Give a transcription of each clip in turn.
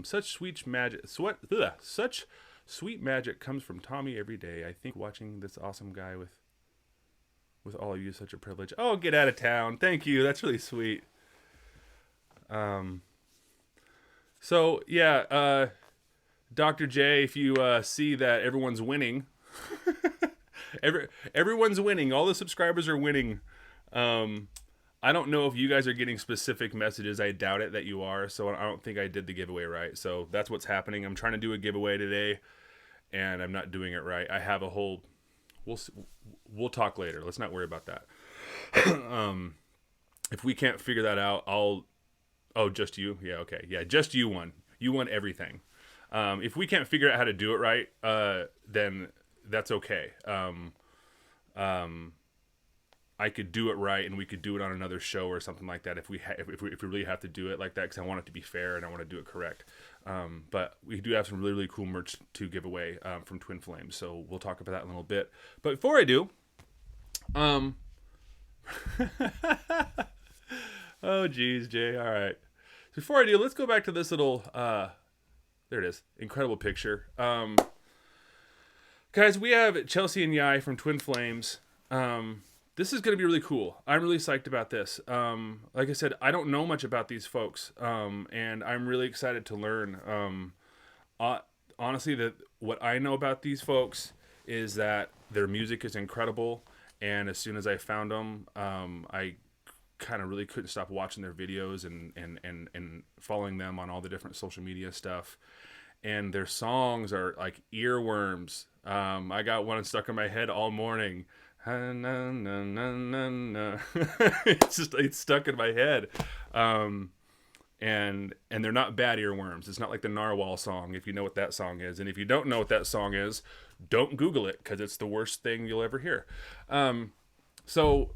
Such sweet magic. Such sweet magic comes from Tommy every day. I think watching this awesome guy with all of you is such a privilege. Oh, get out of town. Thank you. That's really sweet. So yeah, Dr. J, if you see that everyone's winning, everyone's winning. All the subscribers are winning. I don't know if you guys are getting specific messages. I doubt it that you are. So I don't think I did the giveaway right. So that's what's happening. I'm trying to do a giveaway today, and I'm not doing it right. I have a whole. We'll talk later. Let's not worry about that. If we can't figure that out, Oh, just you? Yeah, okay. Yeah, just you won. You won everything. If we can't figure out how to do it right, then that's okay. I could do it right, and we could do it on another show or something like that if we really have to do it like that, because I want it to be fair and I want to do it correct. But we do have some really, really cool merch to give away from Twin Flames, so we'll talk about that in a little bit. But before I do, oh geez, Jay. All right. Before I do, let's go back to this little. There it is. Incredible picture. Guys, we have Chelsea and Yai from Twin Flames. This is going to be really cool. I'm really psyched about this. Like I said, I don't know much about these folks, and I'm really excited to learn. Honestly, what I know about these folks is that their music is incredible, and as soon as I found them, I kind of really couldn't stop watching their videos and following them on all the different social media stuff. And their songs are like earworms. I got one stuck in my head all morning. It's stuck in my head. And they're not bad earworms. It's not like the Narwhal song, if you know what that song is. And if you don't know what that song is, don't Google it, because it's the worst thing you'll ever hear. So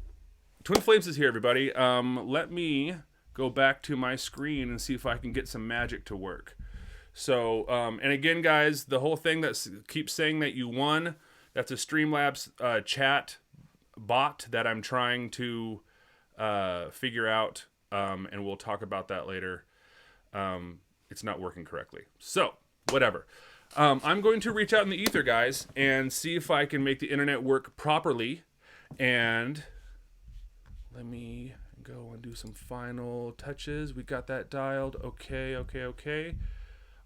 Twin Flames is here, everybody. Let me go back to my screen and see if I can get some magic to work. So, and again, guys, the whole thing that keeps saying that you won, that's a Streamlabs chat bot that I'm trying to figure out, and we'll talk about that later. It's not working correctly. So, whatever. I'm going to reach out in the ether, guys, and see if I can make the internet work properly. And let me go and do some final touches. We got that dialed. Okay.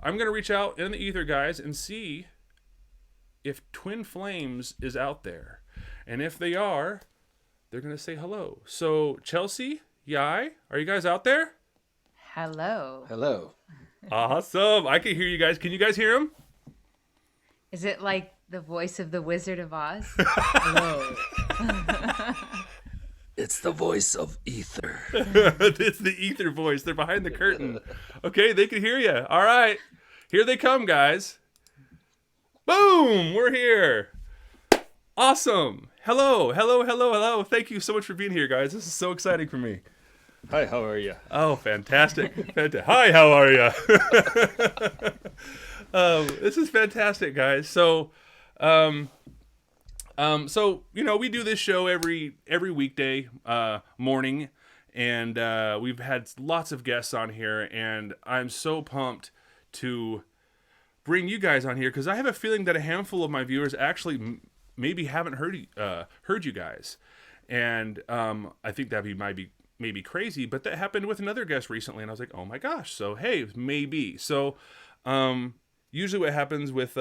I'm going to reach out in the ether, guys, and see if Twin Flames is out there. And if they are, they're going to say hello. So, Chelsea, Yai, are you guys out there? Hello. Awesome. I can hear you guys. Can you guys hear him? Is it like the voice of the Wizard of Oz? Hello. It's the voice of ether. It's the ether voice. They're behind the curtain. Okay, they can hear you. All right. Here they come, guys. Boom! We're here. Awesome. Hello. Thank you so much for being here, guys. This is so exciting for me. Hi, how are you? Oh, fantastic. Hi, how are you? This is fantastic, guys. So, we do this show every weekday morning, and we've had lots of guests on here, and I'm so pumped to bring you guys on here, because I have a feeling that a handful of my viewers actually maybe haven't heard you guys, and I think that might be maybe crazy, but that happened with another guest recently, and I was like, oh my gosh. So hey, maybe. So usually what happens with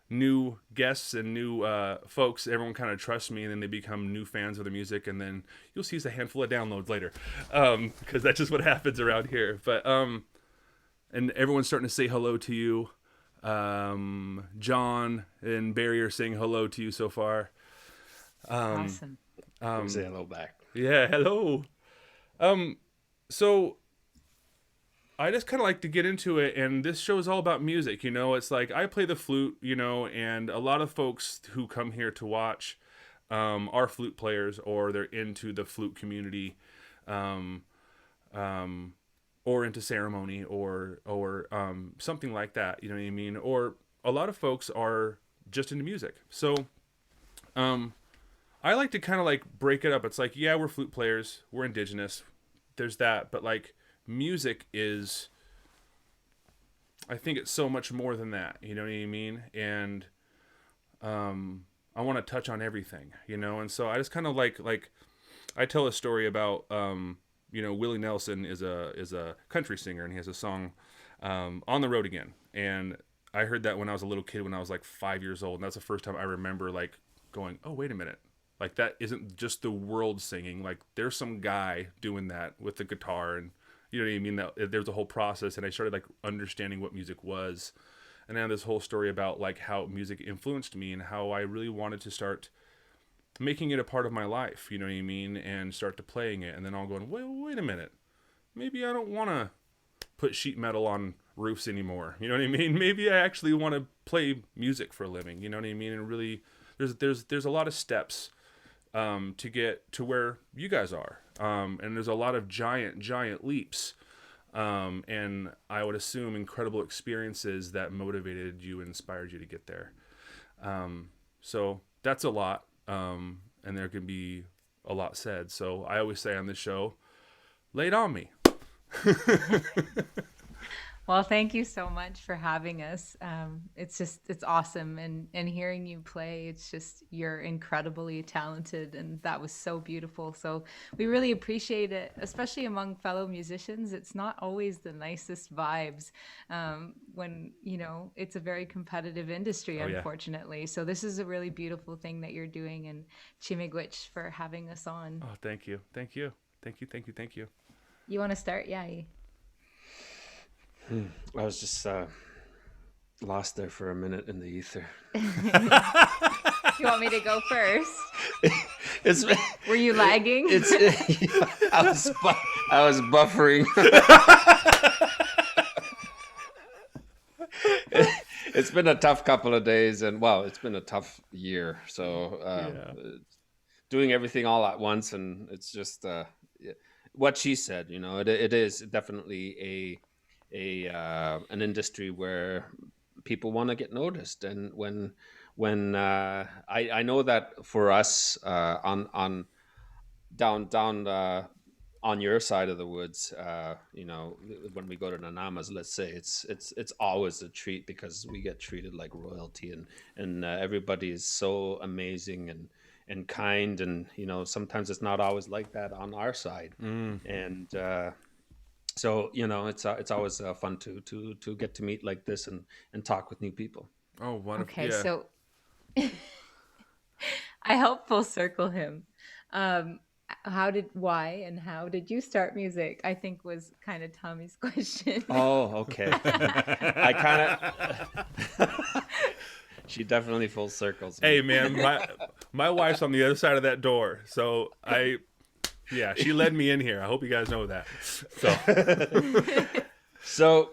new guests and new folks, everyone kind of trusts me, and then they become new fans of the music, and then you'll see a handful of downloads later, because that's just what happens around here. But and everyone's starting to say hello to you. John and Barry are saying hello to you so far. Awesome. I'm saying hello back. Yeah, hello. So I just kind of like to get into it, and this show is all about music, It's like I play the flute, and a lot of folks who come here to watch are flute players, or they're into the flute community, or into ceremony, or something like that, you know what I mean? Or a lot of folks are just into music. So I like to kind of like break it up. It's like, yeah, we're flute players, we're indigenous, there's that, but like music is I think it's so much more than that. You know what I mean? And I want to touch on everything, you know? And so I just kind of like I tell a story about, you know, Willie Nelson is a country singer, and he has a song, On the Road Again. And I heard that when I was a little kid, when I was like 5 years old. And that's the first time I remember like going, oh, wait a minute. Like, that isn't just the world singing. Like, there's some guy doing that with the guitar, and you know what I mean? That there's a whole process. And I started like understanding what music was. And I had this whole story about like how music influenced me and how I really wanted to start making it a part of my life, you know what I mean? And start to playing it. And then all going, wait a minute. Maybe I don't want to put sheet metal on roofs anymore. You know what I mean? Maybe I actually want to play music for a living. You know what I mean? And really, there's a lot of steps to get to where you guys are. And there's a lot of giant leaps. And I would assume incredible experiences that motivated you and inspired you to get there. So that's a lot. And there can be a lot said. So I always say on this show, lay it on me. Well, thank you so much for having us. It's awesome. And hearing you play, it's just, you're incredibly talented, and that was so beautiful. So we really appreciate it, especially among fellow musicians. It's not always the nicest vibes when, you know, it's a very competitive industry, unfortunately. So this is a really beautiful thing that you're doing, and Chimigwich for having us on. Oh, thank you. You want to start? Yeah. I was just lost there for a minute in the ether. You want me to go first? Were you lagging? I was buffering. It's been a tough couple of days, and it's been a tough year. So doing everything all at once, and it's just what she said. You know, it is definitely an industry where people want to get noticed. And when I know that for us on down on your side of the woods, you know, when we go to Nanamas, let's say, it's always a treat because we get treated like royalty, and everybody is so amazing and kind, and you know, sometimes it's not always like that on our side. And so, you know, it's always fun to get to meet like this and talk with new people. Oh, wonderful. Okay, so I helped full circle him. How did you start music? I think was kind of Tommy's question. Oh, okay. I kind of... She definitely full circles me. Hey, man, my wife's on the other side of that door, so she led me in here. I hope you guys know that. So,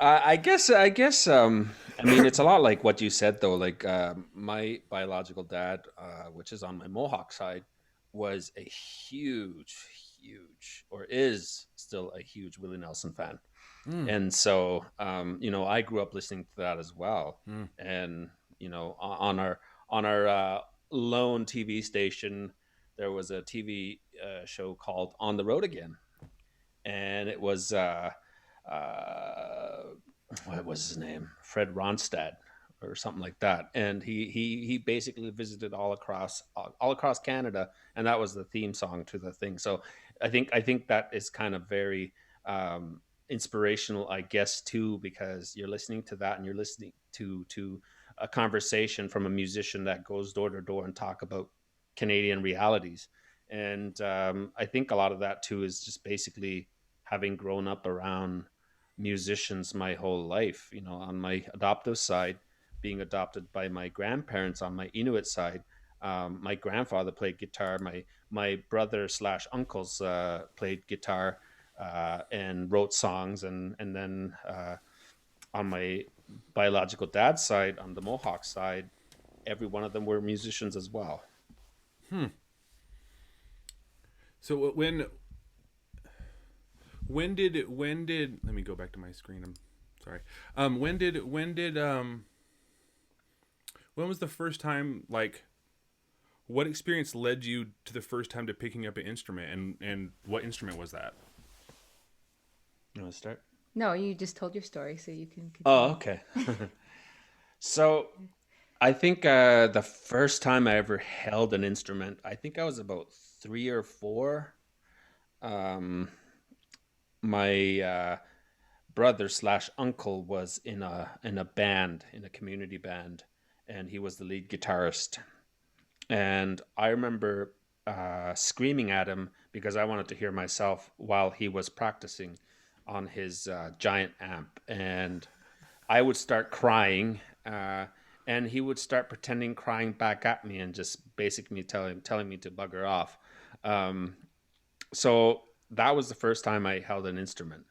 I guess. I mean, it's a lot like what you said, though. Like my biological dad, which is on my Mohawk side, was a huge, or is still a huge Willie Nelson fan, and so you know, I grew up listening to that as well. And you know, on our lone TV station, there was a TV show called On the Road Again, and it was what was his name? Fred Ronstadt or something like that. And he basically visited all across Canada, and that was the theme song to the thing. So I think that is kind of very inspirational, I guess, too, because you're listening to that and you're listening to a conversation from a musician that goes door to door and talk about Canadian realities. And I think a lot of that too is just basically having grown up around musicians my whole life. You know, on my adoptive side, being adopted by my grandparents on my Inuit side, my grandfather played guitar. My brother / uncles played guitar and wrote songs, and then on my biological dad's side, on the Mohawk side, every one of them were musicians as well. So when did let me go back to my screen. I'm sorry. When was the first time, like, what experience led you to the first time to picking up an instrument, and what instrument was that? You want to start? No, you just told your story, so you can Oh, continue. okay. So I think the first time I ever held an instrument, I think I was about 3 or 4. Um, my brother slash uncle was in a band, in a community band, and he was the lead guitarist. And I remember screaming at him because I wanted to hear myself while he was practicing on his giant amp, and I would start crying, and he would start pretending crying back at me, and just basically telling me to bugger off. Um, so that was the first time I held an instrument.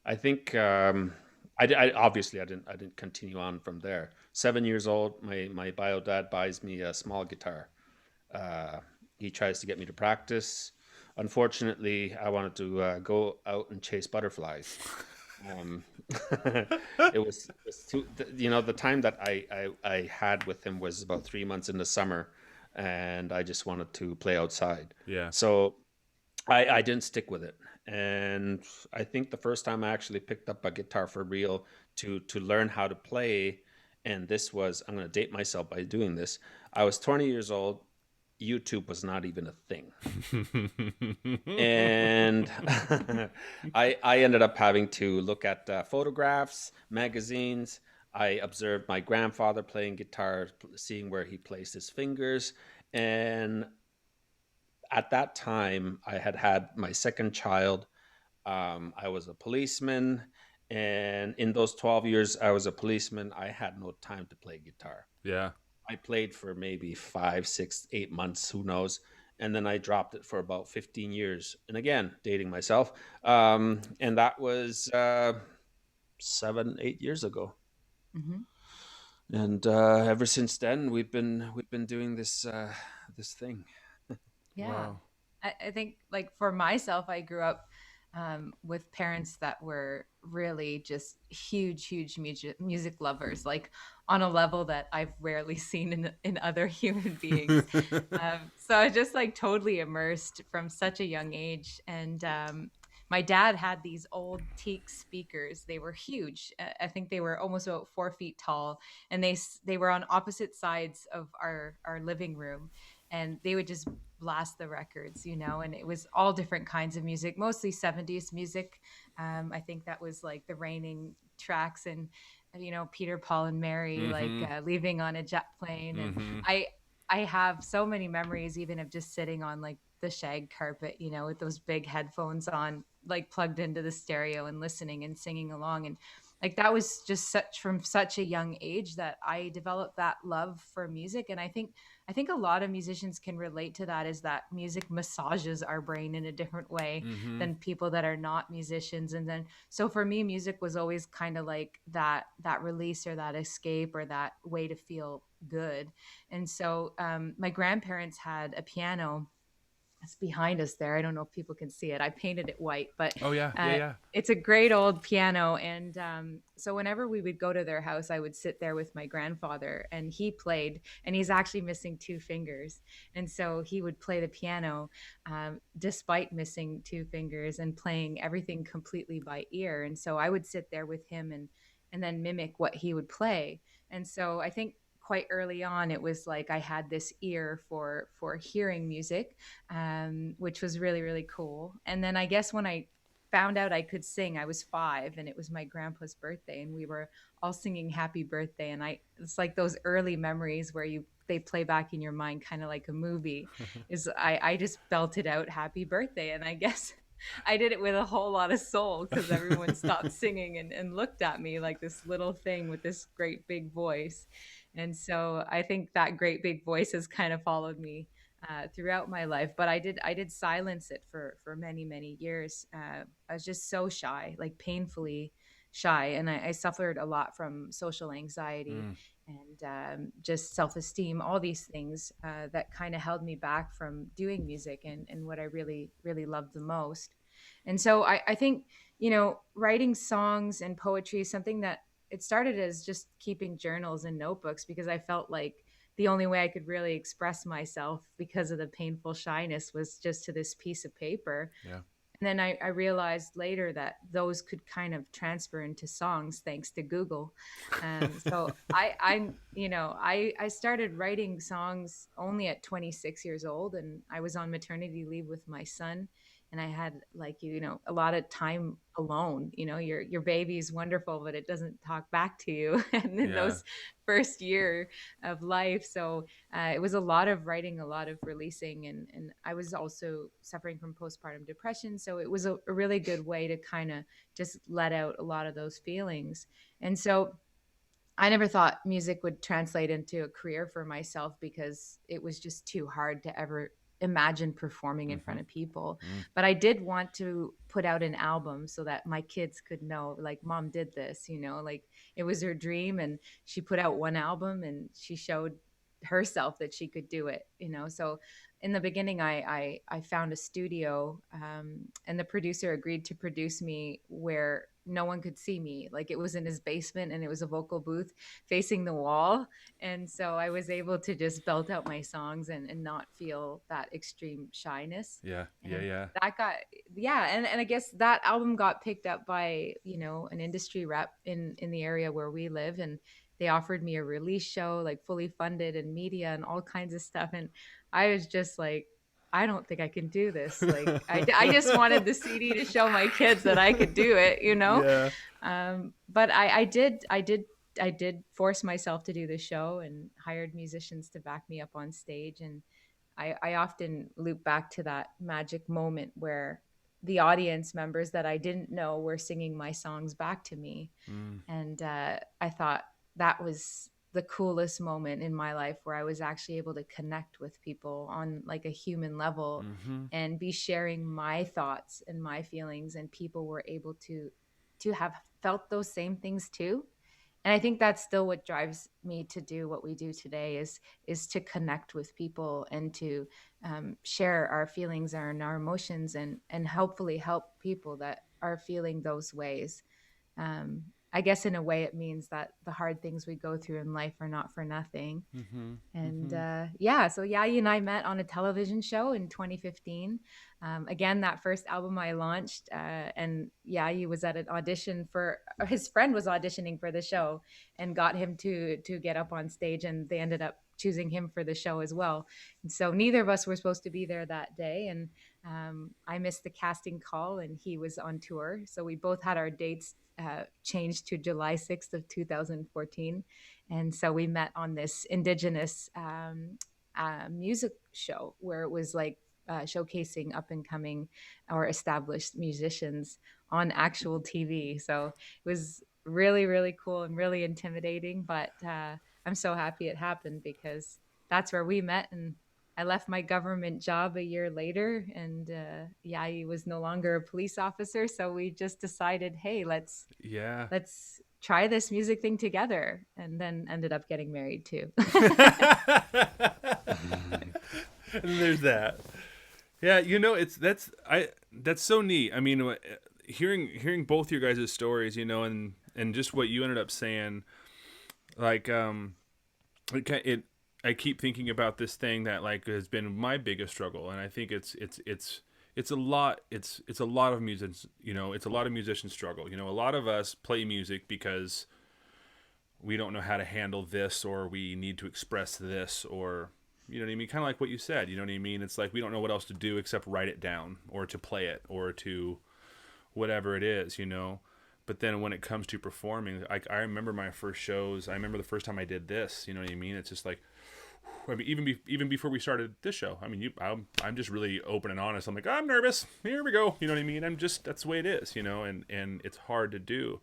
I think obviously I didn't continue on from there. 7 years old, my bio dad buys me a small guitar. Uh, he tries to get me to practice. Unfortunately, I wanted to go out and chase butterflies. Um, it was too, the time that I had with him was about 3 months in the summer, and I just wanted to play outside. Yeah. So I didn't stick with it. And I think the first time I actually picked up a guitar for real to learn how to play, and this was, I'm going to date myself by doing this. I was 20 years old. YouTube was not even a thing. And I ended up having to look at photographs, magazines. I observed my grandfather playing guitar, seeing where he placed his fingers. And at that time, I had had my second child. I was a policeman. And in those 12 years I was a policeman, I had no time to play guitar. Yeah. I played for maybe 5, 6, 8 months, who knows. And then I dropped it for about 15 years. And again, dating myself. And that was 7, 8 years ago. Hmm. And ever since then, we've been doing this thing. Yeah. Wow. I think, like, for myself, I grew up with parents that were really just huge, huge music lovers, like on a level that I've rarely seen in other human beings. So I was just like totally immersed from such a young age. And my dad had these old teak speakers. They were huge. I think they were almost about 4 feet tall, and they were on opposite sides of our living room, and they would just blast the records, and it was all different kinds of music, mostly 70s music. I think that was like the reigning tracks, and Peter, Paul, and Mary, like Mm-hmm. leaving on a jet plane. And Mm-hmm. I I have so many memories, even of just sitting on like the shag carpet, with those big headphones on, like plugged into the stereo and listening and singing along. And like that was just such from such a young age that I developed that love for music. And I think a lot of musicians can relate to that, is that music massages our brain in a different way Mm-hmm. than people that are not musicians. And then so for me, music was always kind of like that release, or that escape, or that way to feel good. And so my grandparents had a piano. It's behind us there. I don't know if people can see it. I painted it white, but Oh yeah. Yeah. uh, Yeah. it's a great old piano. And so whenever we would go to their house, I would sit there with my grandfather, and he played, and he's actually missing two fingers. And so he would play the piano despite missing two fingers, and playing everything completely by ear. And so I would sit there with him and then mimic what he would play. And so I think quite early on it was like I had this ear for hearing music, which was really, really cool. And then I guess when I found out I could sing, I was 5, and it was my grandpa's birthday, and we were all singing happy birthday. And it's like those early memories where they play back in your mind, kind of like a movie. Is I just belted out happy birthday, and I guess I did it with a whole lot of soul, because everyone stopped singing and looked at me like this little thing with this great big voice. And so I think that great big voice has kind of followed me throughout my life. But I did silence it for many, many years. I was just so shy, like painfully shy, and I suffered a lot from social anxiety Mm. and just self-esteem, all these things that kind of held me back from doing music and what I really, really loved the most. And so I think, writing songs and poetry is something that it started as just keeping journals and notebooks, because I felt like the only way I could really express myself, because of the painful shyness, was just to this piece of paper. Yeah. then I realized later that those could kind of transfer into songs thanks to Google. So I started writing songs only at 26 years old, and I was on maternity leave with my son, and I had a lot of time alone. Your baby is wonderful, but it doesn't talk back to you, and in Yeah. those first year of life. So it was a lot of writing, a lot of releasing, and I was also suffering from postpartum depression. So it was a really good way to kind of just let out a lot of those feelings. And so I never thought music would translate into a career for myself because it was just too hard to ever imagine performing in Mm-hmm. front of people. Mm. But I did want to put out an album so that my kids could know, like, mom did this, like it was her dream. And she put out one album and she showed herself that she could do it. So in the beginning, I found a studio, and the producer agreed to produce me where no one could see me. Like, it was in his basement, and it was a vocal booth facing the wall. And so I was able to just belt out my songs and not feel that extreme shyness. Yeah. Yeah. And Yeah. that got, yeah. And I guess that album got picked up by, an industry rep in the area where we live. And they offered me a release show, like fully funded, and media and all kinds of stuff. And I was just like, I don't think I can do this. Like, I just wanted the CD to show my kids that I could do it. Yeah. But I did force myself to do the show and hired musicians to back me up on stage. And I often loop back to that magic moment where the audience members that I didn't know were singing my songs back to me. Mm. And I thought that was the coolest moment in my life, where I was actually able to connect with people on like a human level Mm-hmm. and be sharing my thoughts and my feelings, and people were able to have felt those same things too. And I think that's still what drives me to do what we do today, is to connect with people and to share our feelings and our emotions, and hopefully help people that are feeling those ways. I guess in a way it means that the hard things we go through in life are not for nothing. Mm-hmm. And Mm-hmm. so Yayi and I met on a television show in 2015. Again, that first album I launched, and Yayi was at an audition for, his friend was auditioning for the show and got him to get up on stage, and they ended up choosing him for the show as well. And so neither of us were supposed to be there that day, and I missed the casting call, and he was on tour, so we both had our dates changed to July 6th of 2014. And so we met on this Indigenous music show, where it was like showcasing up and coming or established musicians on actual TV. So it was really, really cool and really intimidating. But I'm so happy it happened, because that's where we met. And I left my government job a year later, and Yayi was no longer a police officer. So we just decided, hey, let's Yeah. try this music thing together, and then ended up getting married too. And there's that. Yeah, that's so neat. I mean, hearing both your guys' stories, and just what you ended up saying, like I keep thinking about this thing that like has been my biggest struggle, and I think it's a lot of musicians, it's a lot of musicians struggle. A lot of us play music because we don't know how to handle this, or we need to express this, or you know what I mean? Kind of like what you said, you know what I mean? It's like we don't know what else to do except write it down, or to play it, or to whatever it is, But then when it comes to performing, I remember my first shows. I remember the first time I did this, you know what I mean? It's just like, I mean, even before we started this show, I mean, I'm just really open and honest. I'm like, I'm nervous. Here we go. You know what I mean? That's the way it is, and it's hard to do.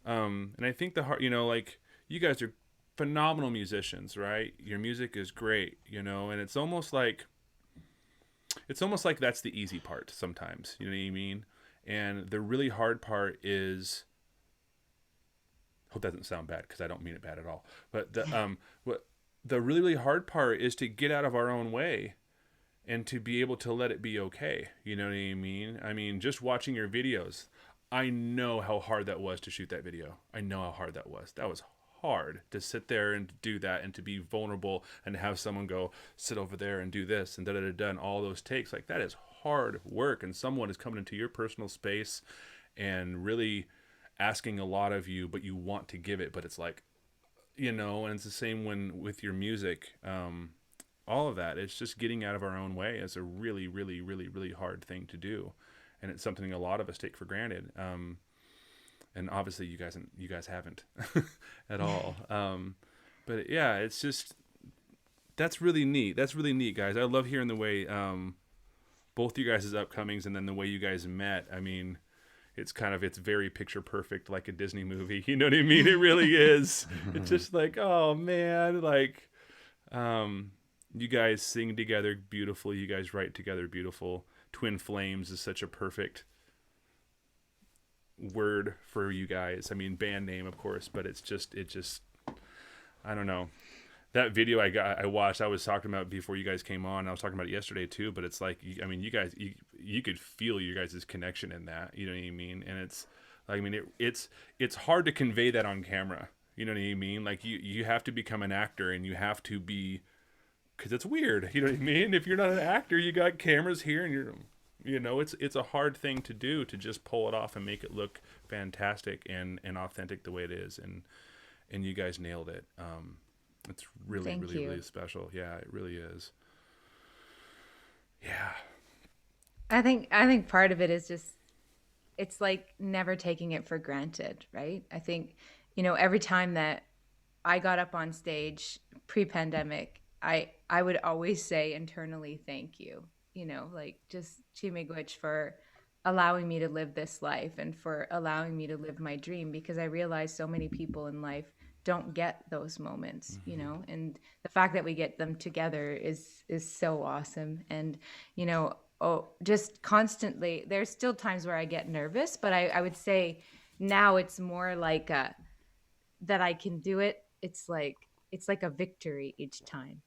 And I think the hard, like you guys are phenomenal musicians, right? Your music is great, and it's almost like that's the easy part sometimes, you know what I mean? And the really hard part is, hope that doesn't sound bad, because I don't mean it bad at all. But the really, really hard part is to get out of our own way and to be able to let it be okay. You know what I mean? I mean, just watching your videos, I know how hard that was to shoot that video. I know how hard that was. That was hard to sit there and do that, and to be vulnerable, and to have someone go sit over there and do this and da da da da, and all those takes. Like, that is hard work, and someone is coming into your personal space and really asking a lot of you, but you want to give it, but it's like, and it's the same with your music. All of that, it's just getting out of our own way is a really, really, really, really hard thing to do, and it's something a lot of us take for granted. And obviously you guys haven't at all. But yeah, it's just, that's really neat. That's really neat, guys. I love hearing the way both you guys' upcomings and then the way you guys met. I mean, it's very picture perfect, like a Disney movie. You know what I mean? It really is. It's just like, oh man, like, you guys sing together beautiful. You guys write together beautiful. Twin Flames is such a perfect word for you guys. I mean, band name, of course, but it just, I don't know. That video I watched, I was talking about before you guys came on. I was talking about it yesterday too, but it's like, I mean, you guys, you could feel your guys' connection in that, you know what I mean? And it's, I mean, it's hard to convey that on camera. You know what I mean? Like you have to become an actor, and you have to be, cause it's weird. You know what I mean? If you're not an actor, you got cameras here and it's a hard thing to do, to just pull it off and make it look fantastic and authentic the way it is. And you guys nailed it. It's really, Thank really, you. really special. Yeah, it really is. Yeah. I think part of it is just, it's like never taking it for granted, right? I think, every time that I got up on stage pre-pandemic, I would always say internally, thank you, like just Chimigwich for allowing me to live this life and for allowing me to live my dream, because I realize so many people in life don't get those moments, and the fact that we get them together is so awesome. And, just constantly, there's still times where I get nervous, but I would say now it's more like that I can do it. It's like a victory each time,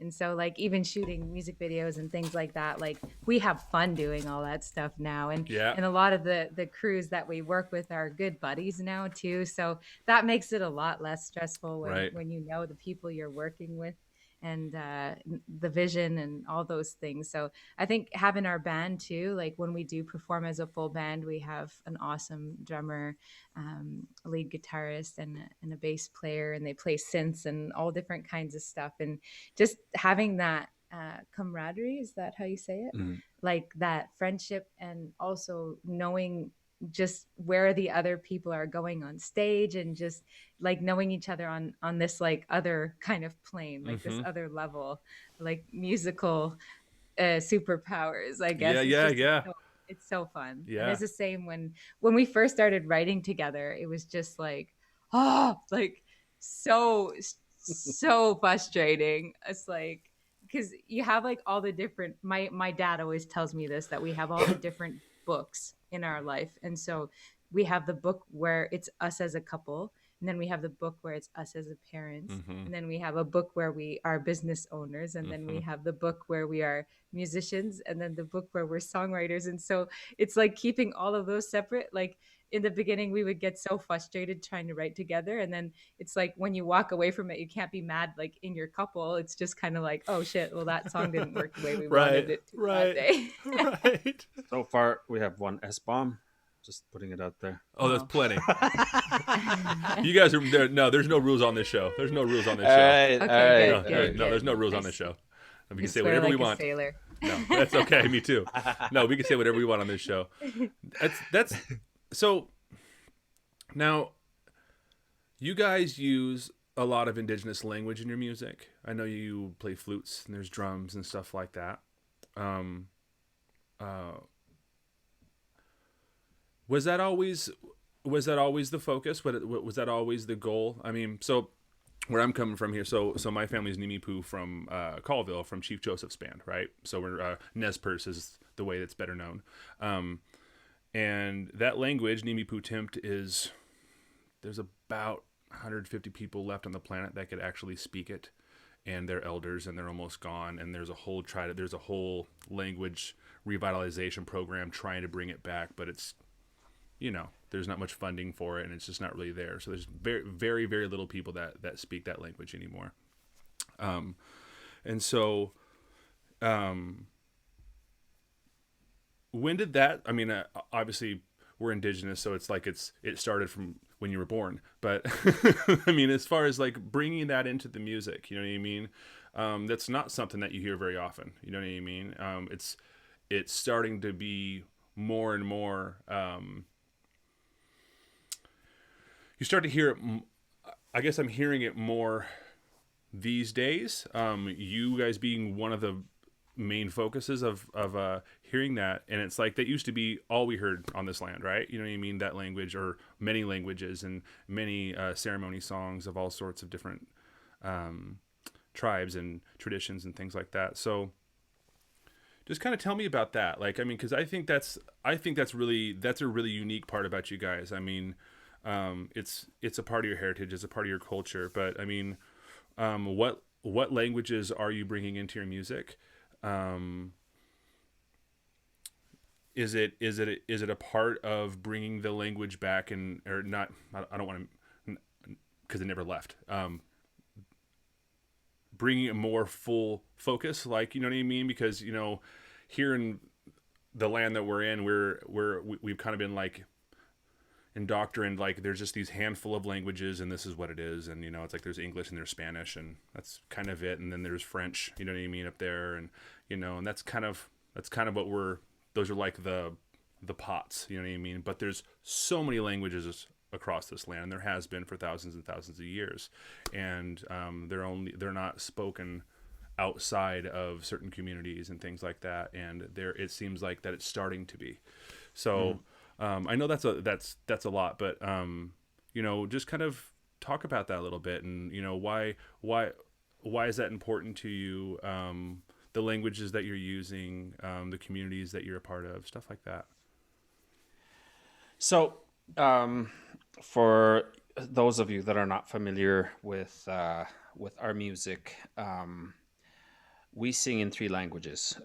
And so like even shooting music videos and things like that, like we have fun doing all that stuff now. And Yeah. and a lot of the crews that we work with are good buddies now too. So that makes it a lot less stressful when you know the people you're working with and the vision and all those things. So I think having our band too, like when we do perform as a full band, we have an awesome drummer, a lead guitarist, and a bass player, and they play synths and all different kinds of stuff. And just having that camaraderie, is that how you say it? Mm-hmm. Like that friendship, and also knowing just where the other people are going on stage, and just like knowing each other on this like other kind of plane, like this other level, like musical superpowers, I guess. Yeah. It's so fun. Yeah. And it's the same when we first started writing together. It was just like, like so frustrating. It's like, because you have like all the different, my dad always tells me this, that we have all the different books in our life. And so we have the book where it's us as a couple, and then we have the book where it's us as a parents, and then we have a book where we are business owners, and then we have the book where we are musicians, and then the book where we're songwriters. And so it's like keeping all of those separate. Like in the beginning, we would get so frustrated trying to write together, and then it's like when you walk away from it, you can't be mad like in your couple. It's just kind of like, oh shit, well that song didn't work the way we wanted it to that day. Right. So far, we have one S-bomb. Just putting it out there. Oh, that's plenty. You guys are there. No, there's no rules on this show. There's no rules on this show. Okay, No, good. there's no rules on this show. We can say Swear whatever like we a want. sailor. No, that's okay. Me too. No, we can say whatever we want on this show. That's so. Now, you guys use a lot of Indigenous language in your music. I know you play flutes and there's drums and stuff like that. Was that always the focus? Was that always the goal? I mean, so where I'm coming from here, so my family's Nimipu from Colville, from Chief Joseph's band, right? So we're Nez Perce is the way that's better known, and that language, Nimipu Timpt, there's about 150 people left on the planet that could actually speak it, and they're elders and they're almost gone. And there's a whole language revitalization program trying to bring it back, but it's, there's not much funding for it, and it's just not really there. So there's very, very, very little people that speak that language anymore. And so, when did that? I mean, obviously we're indigenous, so it's like it started from when you were born. But I mean, as far as like bringing that into the music, you know what I mean? That's not something that you hear very often. You know what I mean? It's starting to be more and more. You start to hear it. I guess I'm hearing it more these days. You guys being one of the main focuses of hearing that, and it's like that used to be all we heard on this land, right? You know what I mean? That language, or many languages, and many ceremony songs of all sorts of different tribes and traditions and things like that. So just kind of tell me about that. Like, I mean, because I think that's a really unique part about you guys. I mean, it's a part of your heritage, it's a part of your culture. But I mean, what languages are you bringing into your music? Is it a part of bringing the language back, and or not? I don't want to, because it never left. Bringing a more full focus, like, you know what I mean? Because, you know, here in the land that we're in, we've kind of been like indoctrined, like there's just these handful of languages and this is what it is. And, you know, it's like there's English and there's Spanish and that's kind of it. And then there's French, you know what I mean, up there. And, you know, and that's kind of what those are like the pots, you know what I mean? But there's so many languages across this land. There has been for thousands and thousands of years. And they're not spoken outside of certain communities and things like that. And it seems like that it's starting to be. So I know that's a lot, but you know, just kind of talk about that a little bit, and, you know, why is that important to you? The languages that you're using, the communities that you're a part of, stuff like that. So, for those of you that are not familiar with our music, we sing in three languages.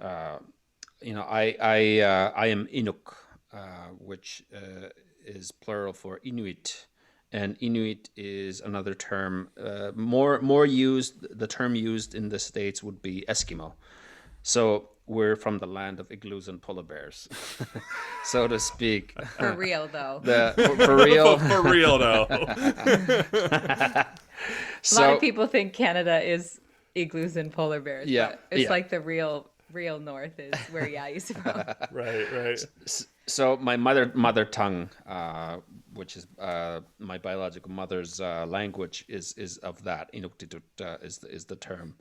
You know, I am Inuk, which is plural for Inuit, and Inuit is another term more used. The term used in the States would be Eskimo. So we're from the land of igloos and polar bears, so to speak. For real, though. For real. For real, though. A lot of people think Canada is igloos and polar bears. Yeah, but it's yeah. like the real north is where Yai's from. Right. So my mother tongue, which is my biological mother's language, is of that. Inuktitut is the term.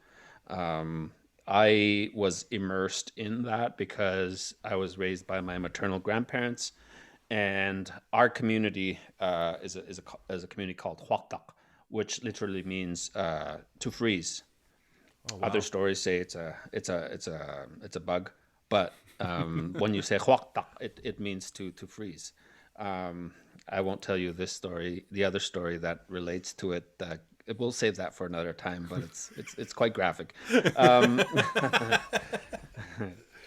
I was immersed in that because I was raised by my maternal grandparents, and our community is a community called Huaktak, which literally means to freeze. Oh, wow. Other stories say it's a bug, but when you say Huaktak, it means to freeze. I won't tell you this story. The other story that relates to it, we'll save that for another time, but it's quite graphic.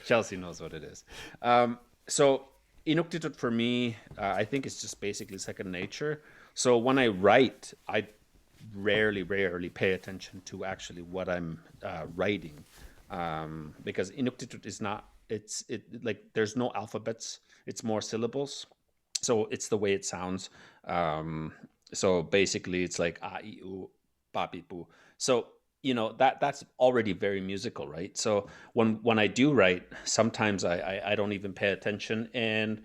Chelsea knows what it is. So Inuktitut for me, I think it's just basically second nature. So when I write, I rarely pay attention to actually what I'm writing, because Inuktitut is not. Like there's no alphabets. It's more syllables. So it's the way it sounds. So basically, it's like a, I, u, pa, pi, pu. So, you know, that's already very musical, right? So when I do write, sometimes I don't even pay attention, and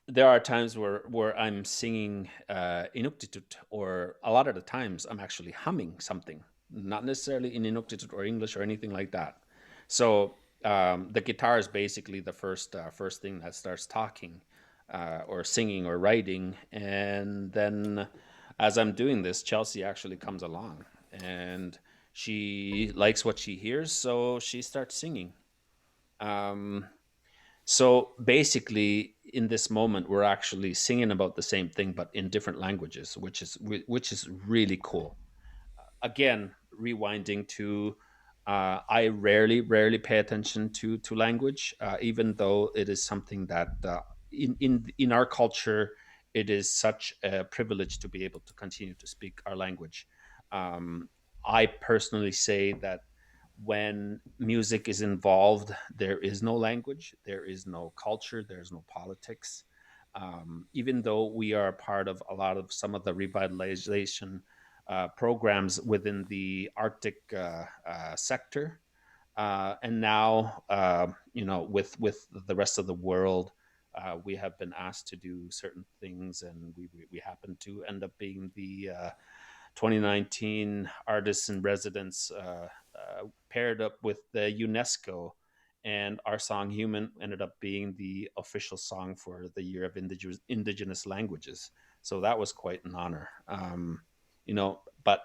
there are times where I'm singing Inuktitut, or a lot of the times I'm actually humming something, not necessarily in Inuktitut or English or anything like that. So the guitar is basically the first thing that starts talking. Or singing or writing, and then as I'm doing this, Chelsea actually comes along, and she likes what she hears, so she starts singing. So basically, in this moment, we're actually singing about the same thing, but in different languages, which is really cool. Again, rewinding to, I rarely pay attention to language, even though it is something that in our culture, it is such a privilege to be able to continue to speak our language. I personally say that when music is involved, there is no language, there is no culture, there's no politics. Even though we are part of a lot of some of the revitalization programs within the Arctic sector, and now, with the rest of the world, we have been asked to do certain things, and we happen to end up being the 2019 Artists in Residence, paired up with the UNESCO, and our song "Human" ended up being the official song for the year of Indigenous Languages. So that was quite an honor. But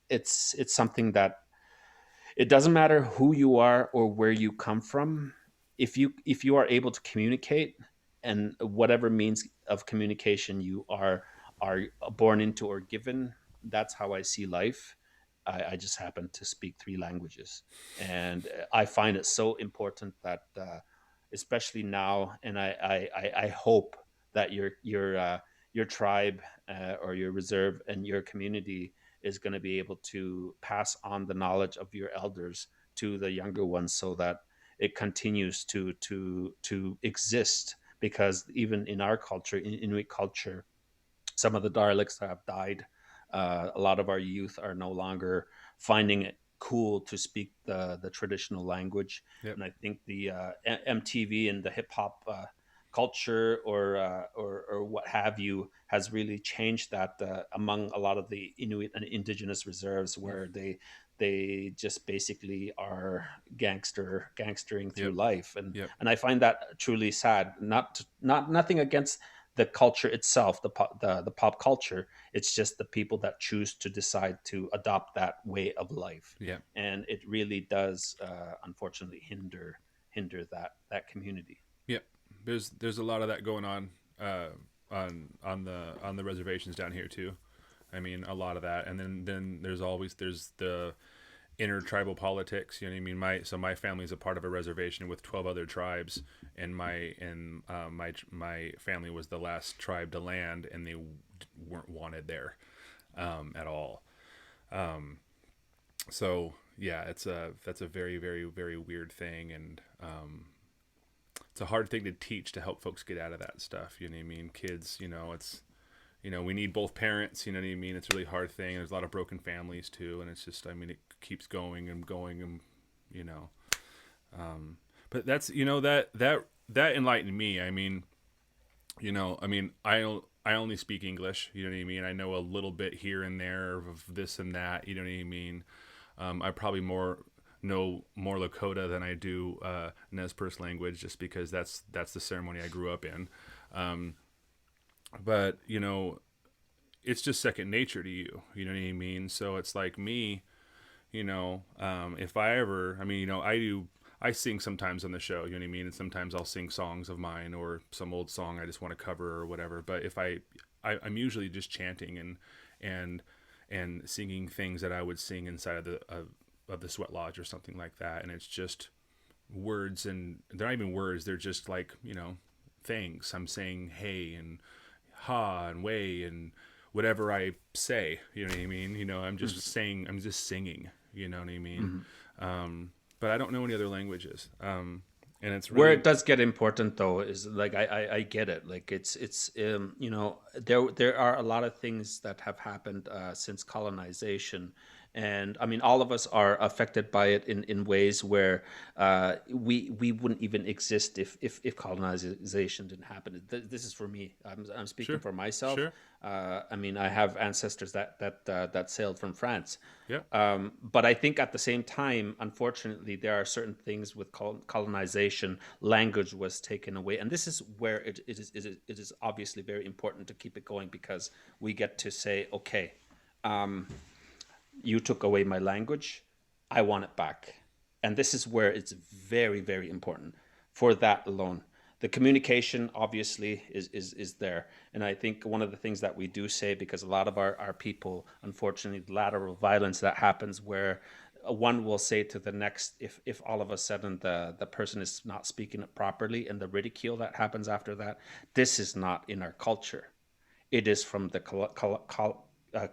it's something that it doesn't matter who you are or where you come from. If you are able to communicate, and whatever means of communication you are born into or given, that's how I see life. I just happen to speak three languages, and I find it so important that, especially now, and I hope that your tribe, or your reserve and your community is going to be able to pass on the knowledge of your elders to the younger ones, so that it continues to exist. Because even in our culture, in Inuit culture, some of the dialects have died. A lot of our youth are no longer finding it cool to speak the traditional language. Yep. And I think the MTV and the hip hop culture, or what have you, has really changed that, among a lot of the Inuit and Indigenous reserves, where they just basically are gangstering through Yep. life, and Yep. and I find that truly sad. Nothing against the culture itself, the pop culture. It's just the people that choose to decide to adopt that way of life, Yeah. and it really does, unfortunately, hinder that community. Yep. There's a lot of that going on, on the reservations down here too. I mean, a lot of that, and then there's the intertribal politics. You know what I mean? My family is a part of a reservation with 12 other tribes, and my family was the last tribe to land, and they weren't wanted there, at all. So yeah, that's a very, very, very weird thing, and it's a hard thing to teach to help folks get out of that stuff. You know what I mean? Kids, we need both parents. You know what I mean? It's a really hard thing. There's a lot of broken families too, and it's just, I mean, it keeps going and going, and you know. But that's, that enlightened me. I mean, I only speak English. You know what I mean? I know a little bit here and there of this and that. You know what I mean? I probably know more Lakota than I do Nez Perce language, just because that's the ceremony I grew up in. But it's just second nature to you. You know what I mean? So it's like me, if I ever, I sing sometimes on the show, you know what I mean? And sometimes I'll sing songs of mine or some old song I just want to cover or whatever. But if I'm usually just chanting and singing things that I would sing inside of the sweat lodge or something like that. And it's just words, and they're not even words. They're just like, things. I'm saying hey and ha and way and whatever I say, you know what I mean? I'm just saying, I'm just singing, you know what I mean? But I don't know any other languages. And it's really... Where it does get important, though, is like I get it. Like it's there are a lot of things that have happened since colonization, and I mean all of us are affected by it in ways where we wouldn't even exist if colonization didn't happen. This is for me. I'm speaking Sure. for myself. Sure. I mean, I have ancestors that sailed from France. Yeah. But I think at the same time, unfortunately, there are certain things with colonization. Language was taken away, and this is where it is obviously very important to keep it going, because we get to say, okay, you took away my language, I want it back, and this is where it's very, very important for that alone. The communication obviously is there. And I think one of the things that we do say, because a lot of our people, unfortunately, lateral violence that happens where one will say to the next, if all of a sudden the person is not speaking it properly, and the ridicule that happens after that, this is not in our culture. It is from the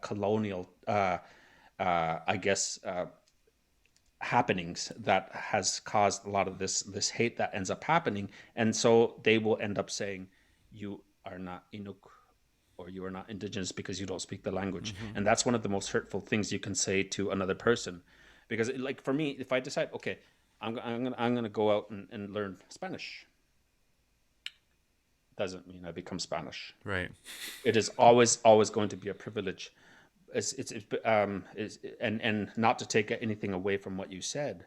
colonial, I guess, happenings that has caused a lot of this hate that ends up happening. And so they will end up saying, you are not Inuk, or you are not Indigenous because you don't speak the language. Mm-hmm. And that's one of the most hurtful things you can say to another person. Because like for me, if I decide, okay, I'm gonna go out and learn Spanish, doesn't mean I become Spanish. Right. It is always going to be a privilege. And not to take anything away from what you said,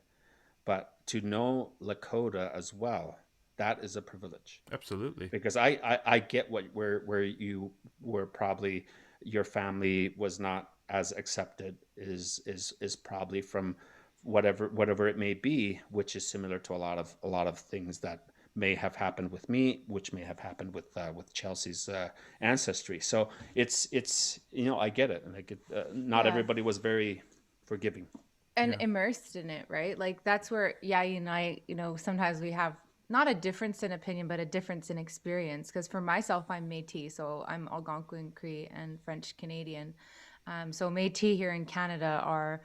but to know Lakota as well, that is a privilege. Absolutely. Because I get where you were, probably your family was not as accepted is probably from whatever it may be, which is similar to a lot of things that may have happened with me, which may have happened with Chelsea's ancestry. So it's I get it, and I get not Yeah. everybody was very forgiving. And Yeah. immersed in it, right? Like that's where Yayi and I, sometimes we have not a difference in opinion, but a difference in experience. Because for myself, I'm Métis, so I'm Algonquin, Cree, and French Canadian. So Métis here in Canada are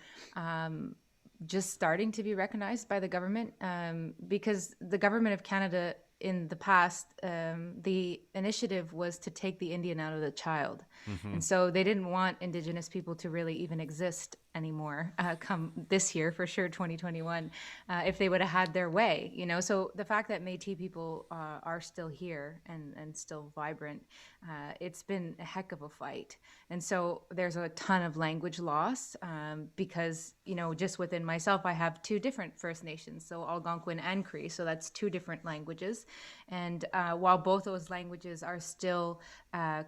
just starting to be recognized by the government, because the government of Canada in the past, the initiative was to take the Indian out of the child. Mm-hmm. And so they didn't want Indigenous people to really even exist anymore, come this year, for sure, 2021, if they would have had their way, So the fact that Métis people are still here and still vibrant, it's been a heck of a fight. And so there's a ton of language loss, because, just within myself, I have two different First Nations, so Algonquin and Cree. So that's two different languages. And while both those languages are still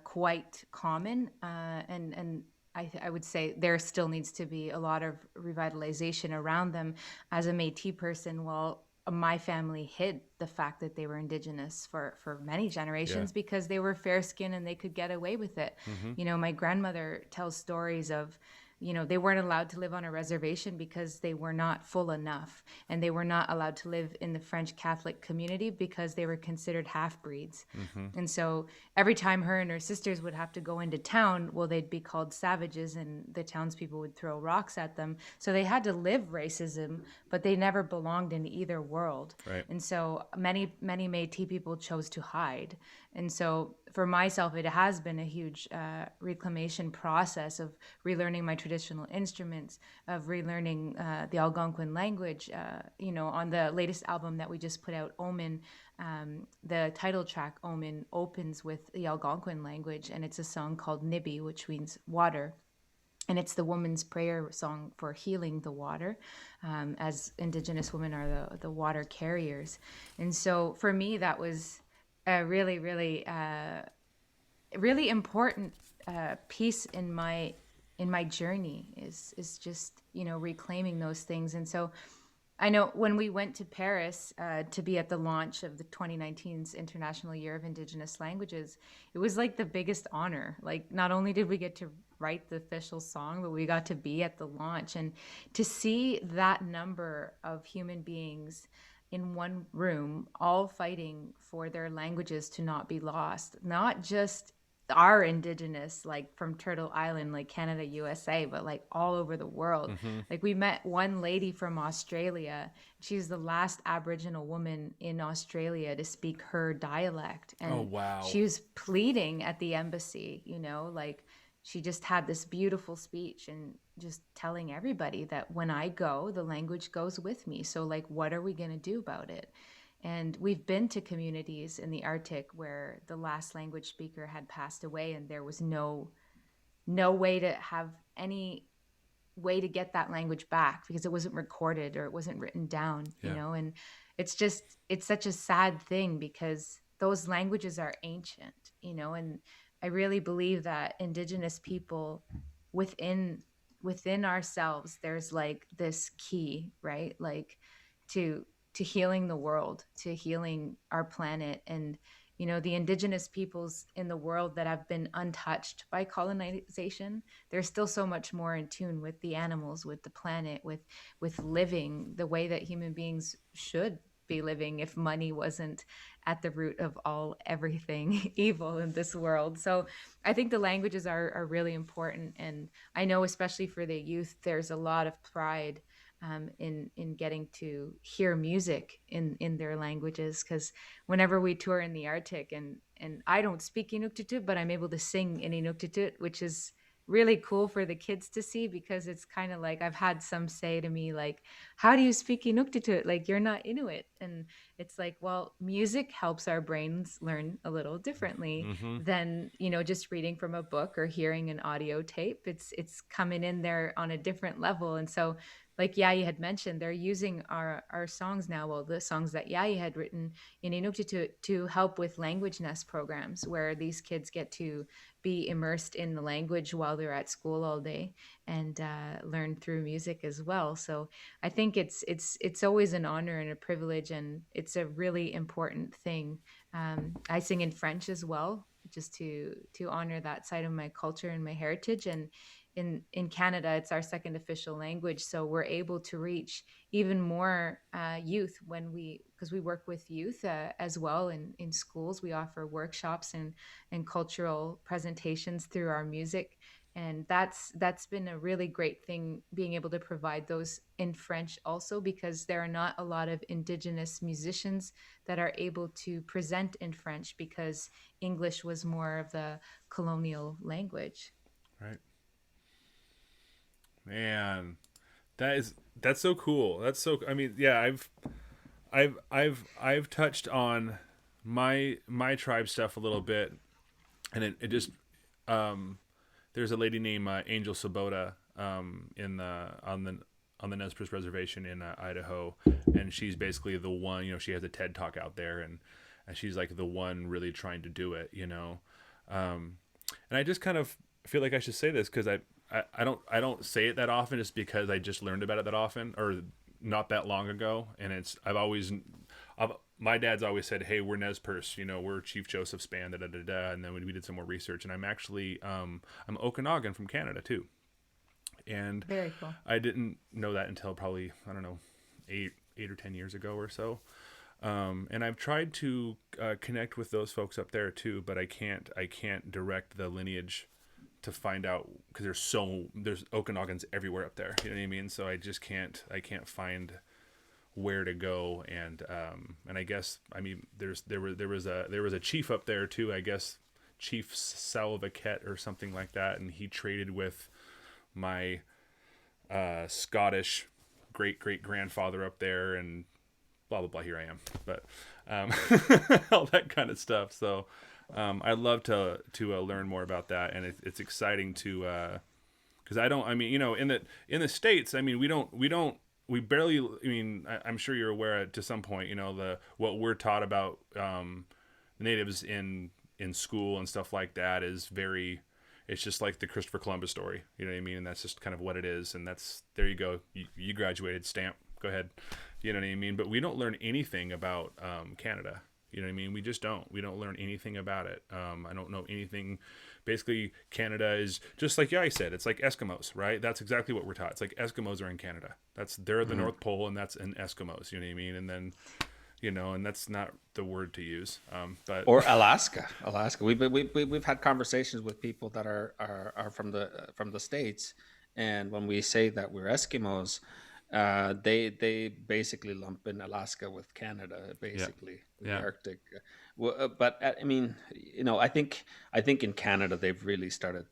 quite common, and I would say there still needs to be a lot of revitalization around them. As a Métis person, well, my family hid the fact that they were Indigenous for many generations, because they were fair skinned and they could get away with it. Mm-hmm. My grandmother tells stories of, they weren't allowed to live on a reservation because they were not full enough. And they were not allowed to live in the French Catholic community because they were considered half-breeds. Mm-hmm. And so every time her and her sisters would have to go into town, well, they'd be called savages and the townspeople would throw rocks at them. So they had to live racism, but they never belonged in either world. Right. And so many Métis people chose to hide. And so for myself, it has been a huge reclamation process of relearning my traditional instruments, of relearning the Algonquin language. On the latest album that we just put out, Omen, the title track, Omen, opens with the Algonquin language, and it's a song called Nibi, which means water. And it's the woman's prayer song for healing the water, as Indigenous women are the water carriers. And so for me, that was a really, really, really important piece in my journey, is just reclaiming those things. And so I know when we went to Paris to be at the launch of the 2019's International Year of Indigenous Languages, it was like the biggest honor. Like, not only did we get to write the official song, but we got to be at the launch, and to see that number of human beings in one room, all fighting for their languages to not be lost, not just our Indigenous, like from Turtle Island, like Canada, USA, but like all over the world. Mm-hmm. Like, we met one lady from Australia. She's the last Aboriginal woman in Australia to speak her dialect. And Oh, wow. she was pleading at the embassy, like she just had this beautiful speech and just telling everybody that when I go, the language goes with me. So like, what are we going to do about it? And we've been to communities in the Arctic where the last language speaker had passed away, and there was no way to have any way to get that language back because it wasn't recorded or it wasn't written down, and it's such a sad thing because those languages are ancient, and I really believe that Indigenous people within ourselves, there's like this key, right? Like to healing the world, to healing our planet. And the Indigenous peoples in the world that have been untouched by colonization, there's still so much more in tune with the animals, with the planet, with living the way that human beings should be living if money wasn't at the root of everything evil in this world. So I think the languages are really important. And I know, especially for the youth, there's a lot of pride in getting to hear music in their languages. Because whenever we tour in the Arctic, and I don't speak Inuktitut, but I'm able to sing in Inuktitut, which is really cool for the kids to see, because it's kind of like, I've had some say to me like, how do you speak Inuktitut, like you're not Inuit? And it's like, well, music helps our brains learn a little differently Mm-hmm. than, just reading from a book or hearing an audio tape. It's coming in there on a different level. And so, like Yayi had mentioned, they're using our songs now, well, the songs that Yayi had written in Inuktitut, to help with language nest programs, where these kids get to be immersed in the language while they're at school all day, and learn through music as well. So I think it's always an honor and a privilege, and it's a really important thing. I sing in French as well, just to honor that side of my culture and my heritage. And in Canada, it's our second official language, so we're able to reach even more youth, because we work with youth as well in schools. We offer workshops and cultural presentations through our music, and that's been a really great thing, being able to provide those in French also, because there are not a lot of Indigenous musicians that are able to present in French, because English was more of the colonial language. Right. Man, that's so cool. That's so. I mean, yeah, I've touched on my tribe stuff a little bit, and it just there's a lady named Angel Sabota in the on the Nez Perce Reservation in Idaho, and she's basically the one. She has a TED Talk out there, and she's like the one really trying to do it. And I just kind of feel like I should say this, because I don't say it that often, just because I just learned about it that often, or not that long ago. And my dad's always said, hey, we're Nez Perce, we're Chief Joseph's band, da da da da. And then we did some more research, and I'm actually I'm Okanagan from Canada too. And Very cool. I didn't know that until probably, I don't know, 8 or 10 years ago or so. And I've tried to connect with those folks up there too, but I can't direct the lineage to find out, because there's Okanagans everywhere up there. You know what I mean? So I can't find where to go. And I guess, I mean, there was a chief up there too, I guess, Chief Salvaket or something like that, and he traded with my Scottish great grandfather up there, and blah blah blah. Here I am, but all that kind of stuff. So I'd love to learn more about that, and it's exciting to, because I mean, in the States, I mean, we barely, I mean, I'm sure you're aware to some point, what we're taught about natives in school and stuff like that is very, it's just like the Christopher Columbus story, you know what I mean? And that's just kind of what it is. And there you go. You graduated, stamp, go ahead. You know what I mean? But we don't learn anything about Canada. You know what I mean? We just don't. We don't learn anything about it. I don't know anything. Basically, Canada is just like I said. It's like Eskimos, right? That's exactly what we're taught. It's like Eskimos are in Canada. They're the North Pole, and that's in Eskimos. You know what I mean? And then, and that's not the word to use. But or Alaska. We've had conversations with people that are from the States, and when we say that we're Eskimos, they basically lump in Alaska with Canada, basically the Arctic. But I mean, I think in Canada they've really started,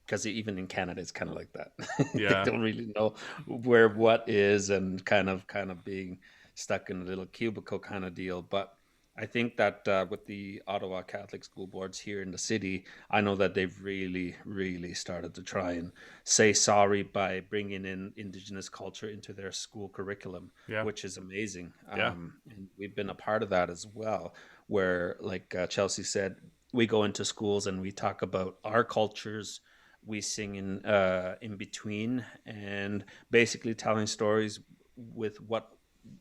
because even in Canada it's kind of like that. Yeah. They don't really know where what is, and kind of being stuck in a little cubicle kind of deal. But I think that with the Ottawa Catholic school boards here in the city, I know that they've really, really started to try and say sorry by bringing in Indigenous culture into their school curriculum, which is amazing. And we've been a part of that as well, where, like Chelsea said, we go into schools and we talk about our cultures. We sing in between, and basically telling stories with what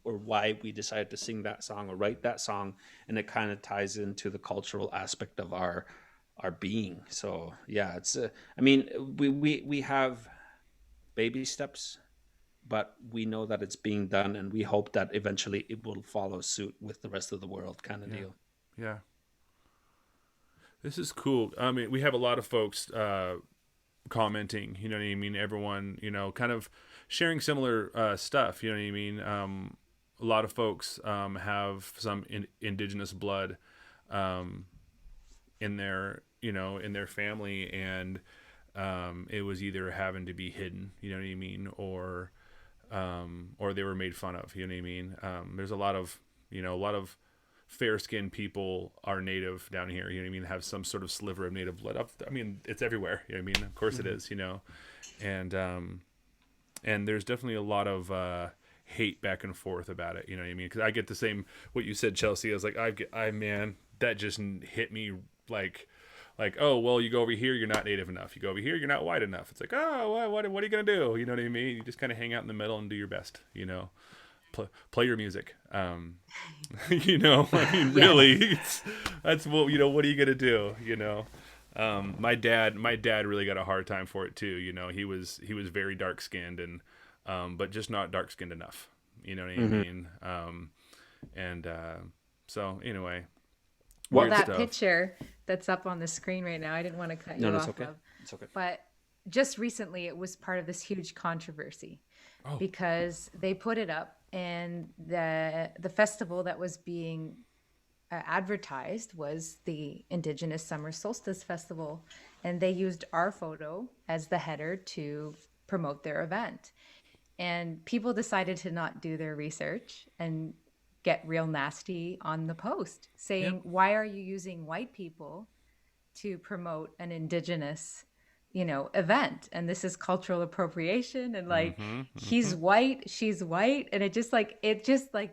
or why we decided to sing that song or write that song, and it kind of ties into the cultural aspect of our being. So yeah, it's I mean, we have baby steps, but we know that it's being done, and we hope that eventually it will follow suit with the rest of the world, kind of deal. Yeah, this is cool. I mean, we have a lot of folks commenting, you know what I mean? Everyone, kind of sharing similar stuff, you know what I mean? A lot of folks have some indigenous blood in their, in their family, and it was either having to be hidden, you know what I mean, or they were made fun of, you know what I mean? There's a lot of fair-skinned people are native down here, you know what I mean, have some sort of sliver of native blood up. I mean, it's everywhere, you know what I mean? Of course it is, and there's definitely a lot of hate back and forth about it, you know what I mean? Because I get the same, what you said, Chelsea. I was like, man, that just hit me like, oh, well, you go over here, you're not native enough. You go over here, you're not white enough. It's like, oh, what are you going to do? You know what I mean? You just kind of hang out in the middle and do your best, play your music. I mean, really, that's what, what are you going to do? My dad really got a hard time for it too. He was very dark skinned and, but just not dark skinned enough. You know what I mean? So anyway, well, that picture that's up on the screen right now, I didn't want to cut you off. No, okay. It's okay. But just recently, it was part of this huge controversy because they put it up, and the festival that was being advertised was the Indigenous Summer Solstice Festival, and they used our photo as the header to promote their event. And people decided to not do their research and get real nasty on the post, saying, why are you using white people to promote an Indigenous, event? And this is cultural appropriation. And like, he's white, she's white. And it just like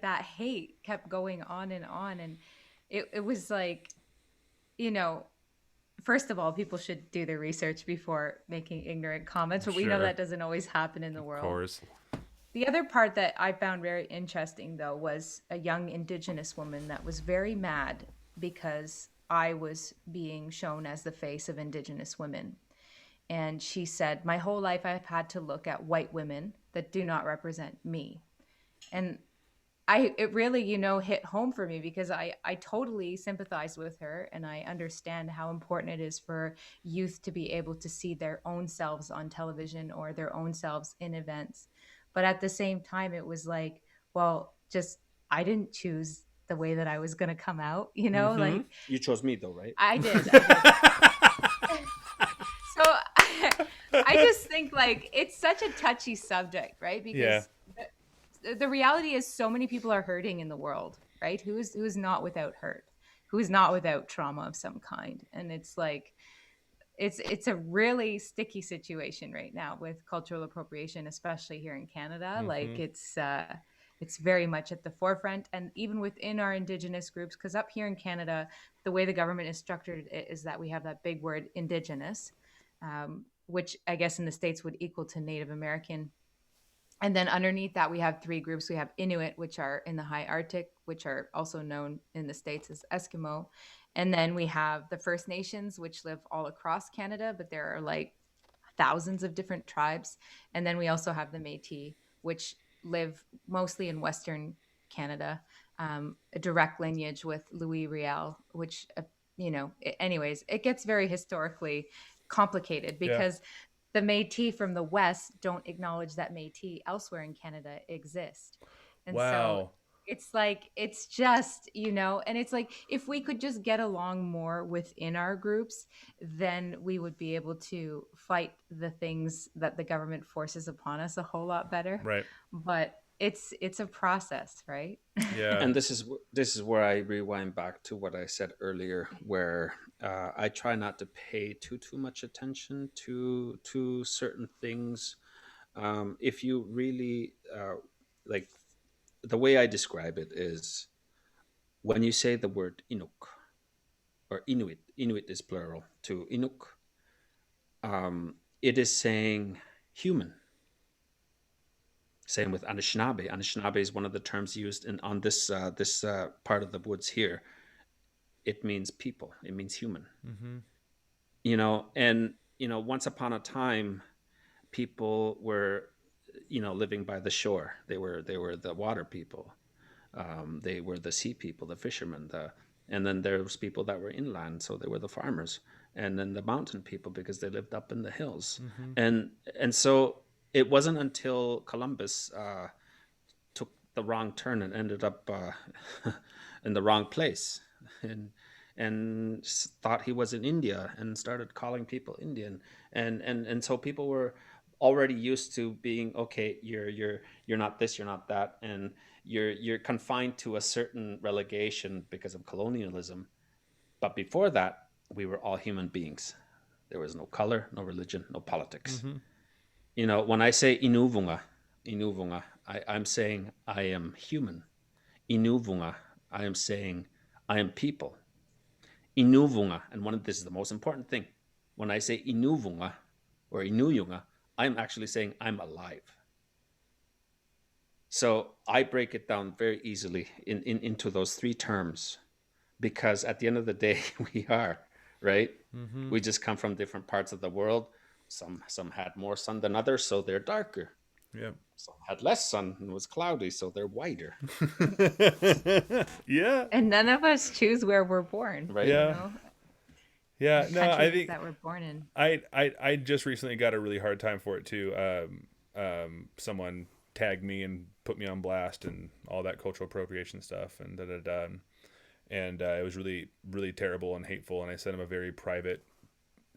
that hate kept going on. And it was like, first of all, people should do their research before making ignorant comments, but we know that doesn't always happen in the world. Of course. The other part that I found very interesting, though, was a young Indigenous woman that was very mad because I was being shown as the face of Indigenous women. And she said, my whole life I've had to look at white women that do not represent me. And it really, hit home for me because I totally sympathize with her, and I understand how important it is for youth to be able to see their own selves on television or their own selves in events. But at the same time, it was like, well, I didn't choose the way that I was going to come out, like you chose me though, right? I did. So I just think like it's such a touchy subject, right? Because the reality is so many people are hurting in the world, right? Who is not without hurt, who is not without trauma of some kind. And it's like, it's a really sticky situation right now with cultural appropriation, especially here in Canada. Like it's very much at the forefront, and even within our Indigenous groups, because up here in Canada, the way the government is structured is that we have that big word Indigenous, which I guess in the States would equal to Native American. And then underneath that, we have three groups. We have Inuit, which are in the high Arctic, which are also known in the States as Eskimo. And then we have the First Nations, which live all across Canada, but there are like thousands of different tribes. And then we also have the Metis, which live mostly in Western Canada, a direct lineage with Louis Riel, which, anyways, it gets very historically complicated because the Métis from the West don't acknowledge that Métis elsewhere in Canada exist. And so it's like, it's just, and it's like, if we could just get along more within our groups, then we would be able to fight the things that the government forces upon us a whole lot better. Right. But it's a process, right? Yeah. And this is where I rewind back to what I said earlier, where I try not to pay too much attention to certain things. If you really like, the way I describe it is when you say the word Inuk or Inuit is plural to Inuk, it is saying human. Same with Anishinaabe. Anishinaabe is one of the terms used on this part of the woods here. It means people. It means human. And once upon a time, people were living by the shore. They were the water people. They were the sea people, the fishermen. And then there was people that were inland, so they were the farmers. and then the mountain people because they lived up in the hills. Mm-hmm. And so it wasn't until Columbus took the wrong turn and ended up in the wrong place, and thought he was in India and started calling people Indian, and so people were already used to being, okay, you're not this, you're not that, and you're confined to a certain relegation because of colonialism. But before that, we were all human beings. There was no color, no religion, no politics. Mm-hmm. You know, when I say inuvunga, I'm saying I am human. Inuvunga, I am saying I am people. Inuvunga, and this is the most important thing. When I say inuvunga or inuyunga, I'm actually saying I'm alive. So I break it down very easily into those three terms, because at the end of the day, we are, right? Mm-hmm. We just come from different parts of the world. Some had more sun than others, so they're darker. Yeah. Some had less sun and it was cloudy, so they're whiter. Yeah. And none of us choose where we're born. Right. Yeah. You know? Yeah. No, I Countries think that we're born in. I just recently got a really hard time for it too. Someone tagged me and put me on blast and all that cultural appropriation stuff and and it was really, really terrible and hateful. And I sent him a very private,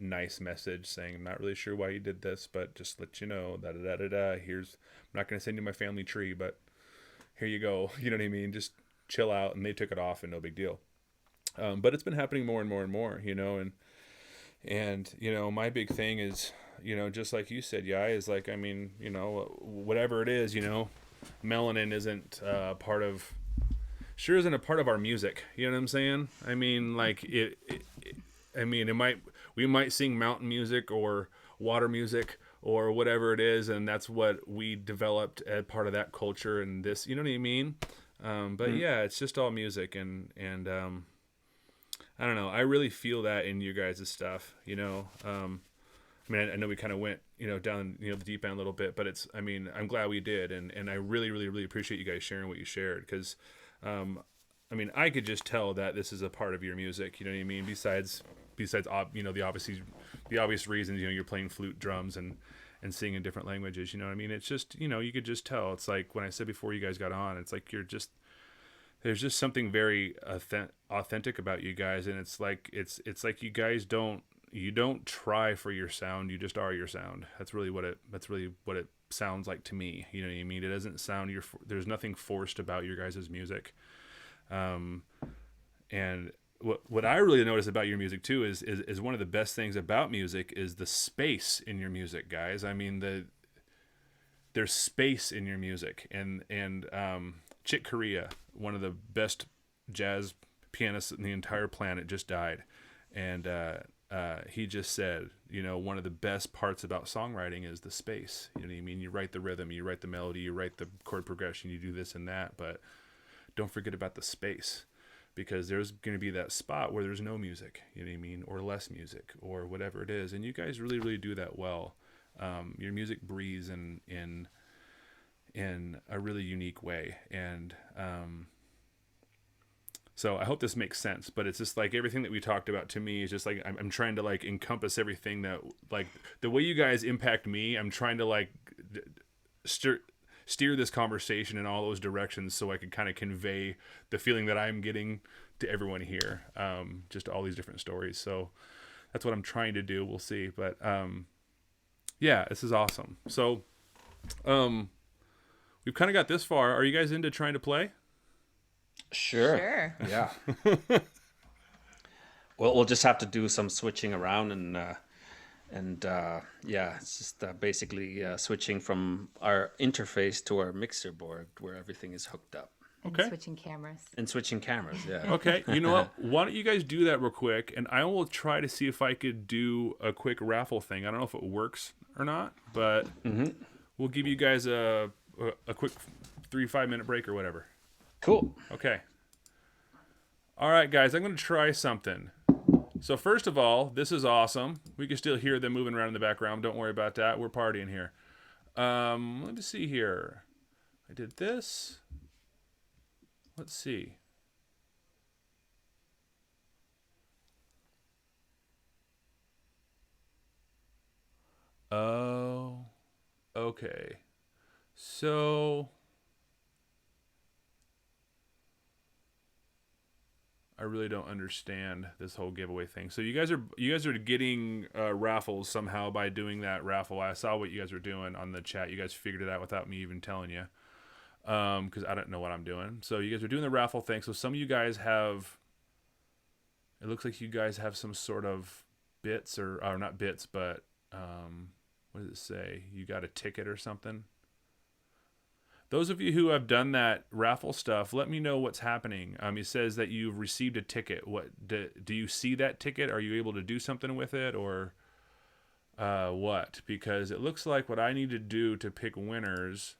nice message saying, I'm not really sure why you did this, but just let you know, here's, I'm not going to send you my family tree, but here you go. You know what I mean? Just chill out. And they took it off and no big deal. But it's been happening more and more and more, you know, and, you know, my big thing is, you know, just like you said, yeah, is like, I mean, you know, whatever it is, you know, melanin isn't sure isn't a part of our music. You know what I'm saying? I mean, like we might sing mountain music or water music or whatever it is, and that's what we developed as part of that culture and this, you know what I mean? But yeah, it's just all music and I don't know. I really feel that in you guys' stuff, you know. I mean, I know we kind of went, you know, down, you know, the deep end a little bit, but I mean, I'm glad we did, and I really, really, really appreciate you guys sharing what you shared, because, I mean, I could just tell that this is a part of your music, you know what I mean? Besides, you know, the obvious reasons, you know, you're playing flute, drums, and singing in different languages, you know what I mean? It's just, you know, you could just tell. It's like when I said before you guys got on, it's like there's just something very authentic about you guys, and it's like like you guys don't try for your sound, you just are your sound. That's really what it sounds like to me. You know what I mean? It doesn't sound there's nothing forced about your guys' music. And what I really notice about your music too is one of the best things about music is the space in your music, guys. I mean, there's space in your music, and Chick Corea, one of the best jazz pianists in the entire planet, just died, and he just said, you know, one of the best parts about songwriting is the space. You know what I mean? You write the rhythm, you write the melody, you write the chord progression, you do this and that, but don't forget about the space, because there's going to be that spot where there's no music, you know what I mean, or less music, or whatever it is, and you guys really, really do that well. Your music breathes in a really unique way, and so I hope this makes sense, but it's just like everything that we talked about to me is just like I'm trying to like encompass everything that, like, the way you guys impact me. I'm trying to like steer this conversation in all those directions so I can kind of convey the feeling that I'm getting to everyone here, just all these different stories. So that's what I'm trying to do. We'll see, but yeah, this is awesome. So we've kind of got this far. Are you guys into trying to play? Sure. Yeah. Well, we'll just have to do some switching around, and yeah, it's just basically switching from our interface to our mixer board where everything is hooked up. Okay. Switching cameras. And switching cameras, yeah. Okay, you know what? Why don't you guys do that real quick, and I will try to see if I could do a quick raffle thing. I don't know if it works or not, but we'll give you guys a quick 3-5 minute break or whatever. Cool. Okay. All right, guys, I'm going to try something. So first of all, this is awesome. We can still hear them moving around in the background. Don't worry about that. We're partying here. Let me see here. I did this. Let's see. Oh, okay. So I really don't understand this whole giveaway thing. So you guys are getting raffles somehow by doing that raffle. I saw what you guys were doing on the chat. You guys figured it out without me even telling you, because I don't know what I'm doing. So you guys are doing the raffle thing. So some of you guys have. It looks like you guys have some sort of bits or not bits, but what does it say? You got a ticket or something? Those of you who have done that raffle stuff, let me know what's happening. It says that you've received a ticket. What do you see that ticket? Are you able to do something with it, or what? Because it looks like what I need to do to pick winners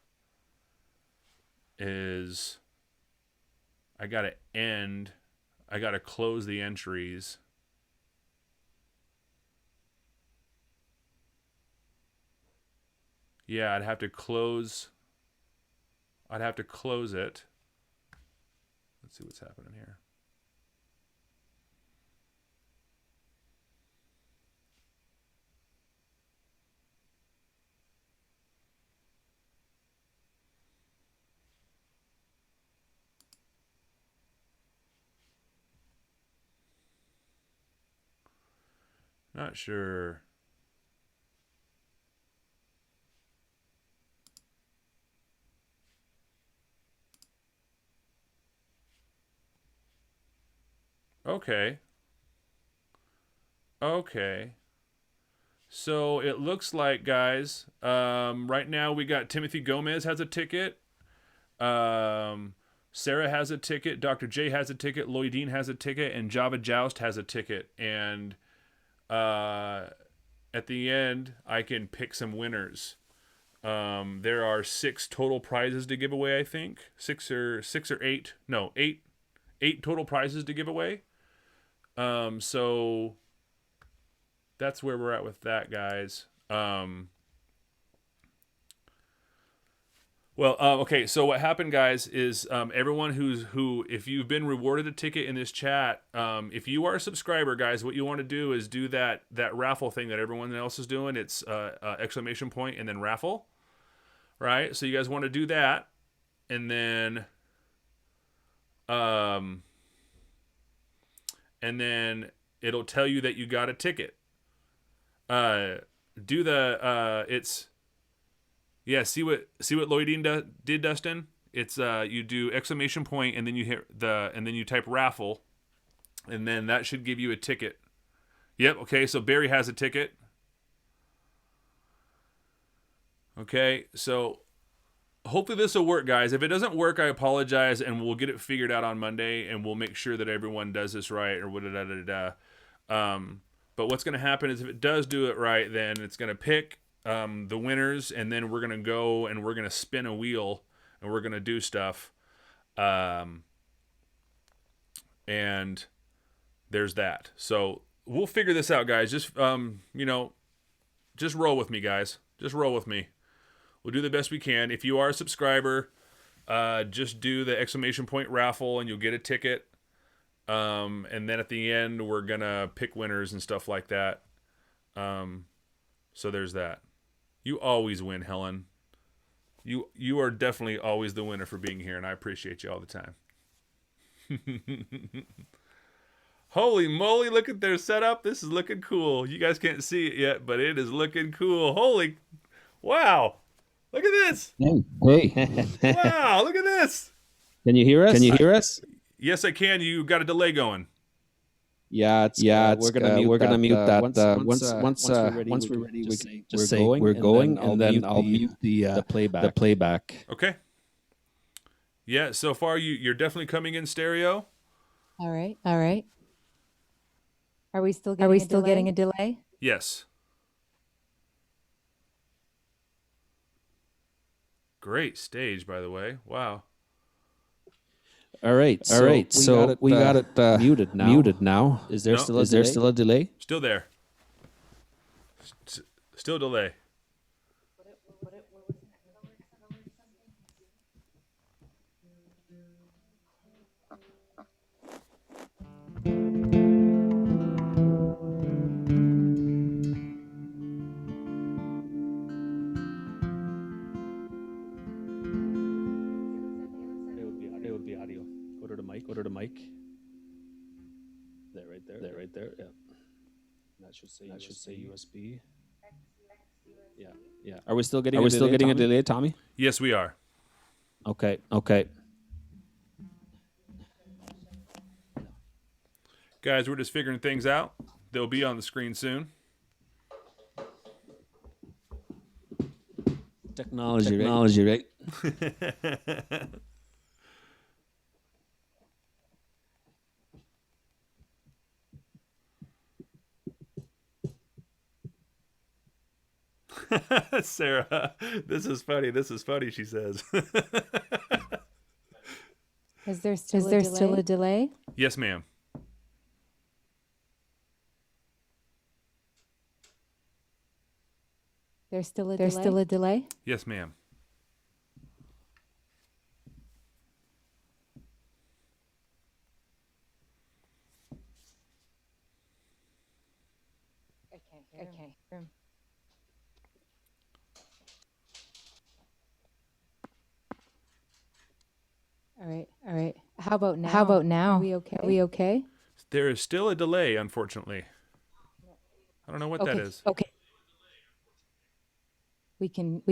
is I gotta close the entries. Yeah, I'd have to close it. Let's see what's happening here. Not sure. Okay. So it looks like, guys, right now we got Timothy Gomez has a ticket. Sarah has a ticket. Dr. J has a ticket. Lloydine has a ticket. And Java Joust has a ticket. And at the end, I can pick some winners. There are 6 total prizes to give away, I think. 6 or 8. No, 8 total prizes to give away. So that's where we're at with that, guys. Okay. So what happened, guys, is everyone who, if you've been rewarded a ticket in this chat, if you are a subscriber, guys, what you want to do is do that raffle thing that everyone else is doing. It's exclamation point and then raffle, right? So you guys want to do that, and then it'll tell you that you got a ticket. See what Lloydine did, Dustin? It's you do exclamation point and then you hit and then you type raffle, and then that should give you a ticket. Yep. Okay. So Barry has a ticket. Okay. So hopefully this will work, guys. If it doesn't work, I apologize, and we'll get it figured out on Monday, and we'll make sure that everyone does this right, or But what's going to happen is if it does do it right, then it's going to pick the winners, and then we're going to go and we're going to spin a wheel, and we're going to do stuff. And there's that. So we'll figure this out, guys. Just just roll with me, guys. Just roll with me. We'll do the best we can. If you are a subscriber, just do the exclamation point raffle and you'll get a ticket. And then at the end, we're going to pick winners and stuff like that. So there's that. You always win, Helen. You are definitely always the winner for being here, and I appreciate you all the time. Holy moly, look at their setup. This is looking cool. You guys can't see it yet, but it is looking cool. Wow. Look at this. Hey. Wow, look at this. Can you hear us? Yes, I can. You got a delay going. We're gonna mute that. Once we're ready, we can just say we're going, and then I'll mute the playback. Okay. Yeah. So far, you're definitely coming in stereo. All right. Are we still getting a delay? Yes. Great stage, by the way. Wow. All right. So we got it muted now. Is there still a delay? Still there. Still delay. to the mic. There, right there. There, right there. Yeah. That should say USB. Yeah. Yeah. Are we still getting a delay, Tommy? Yes, we are. Okay. Guys, we're just figuring things out. They'll be on the screen soon. Technology, right? Sarah, this is funny, she says. Is there still a delay? Yes, ma'am. There's still a delay? Yes, ma'am. I can't hear him. All right. How about now? Are we okay? There is still a delay, unfortunately. I don't know what that is. Okay. We can.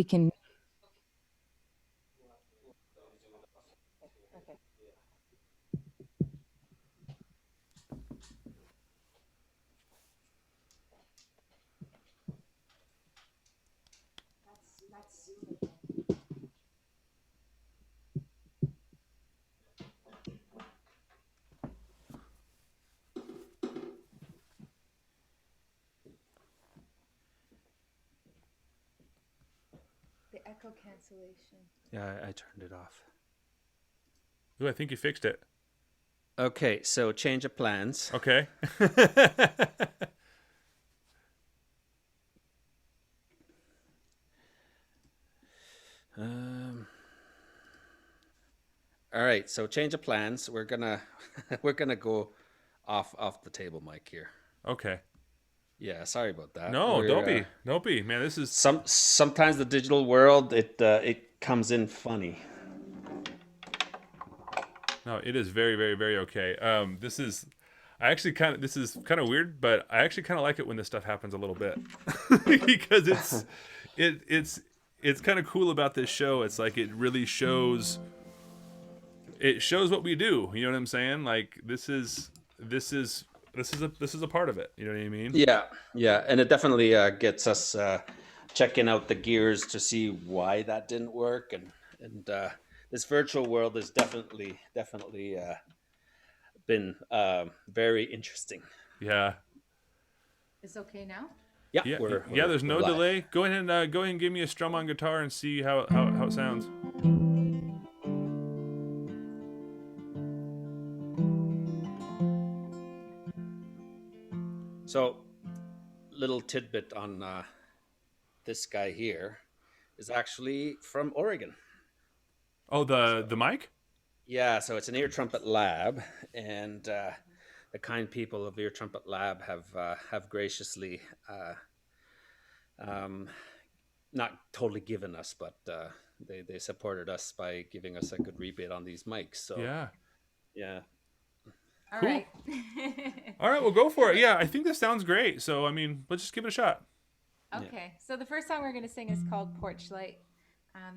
The echo cancellation. Yeah, I turned it off. Ooh, I think you fixed it. Okay, so change of plans. Okay. All right, so change of plans. We're gonna go off the table mic here. Okay. Yeah, sorry about that. No, don't be, man. This is sometimes the digital world it comes in funny. No, it is very, very, very okay. This is kind of weird, but I actually kind of like it when this stuff happens a little bit because it's kind of cool about this show. It's like it really shows what we do. You know what I'm saying? Like this is a part of it. You know what I mean? Yeah, and it definitely gets us checking out the gears to see why that didn't work, and this virtual world has definitely been very interesting. Yeah. It's okay now? Yeah. There's no delay. Go ahead and give me a strum on guitar and see how it sounds. So, little tidbit on this guy here is actually from Oregon. Oh, the mic? Yeah, so it's an ear trumpet lab, and the kind people of Ear Trumpet Lab have graciously not totally given us, but they supported us by giving us a good rebate on these mics. So yeah. All cool. right. All right, well, go for it. Yeah, I think this sounds great. So, I mean, let's just give it a shot. Okay, so the first song we're going to sing is called Porch Light.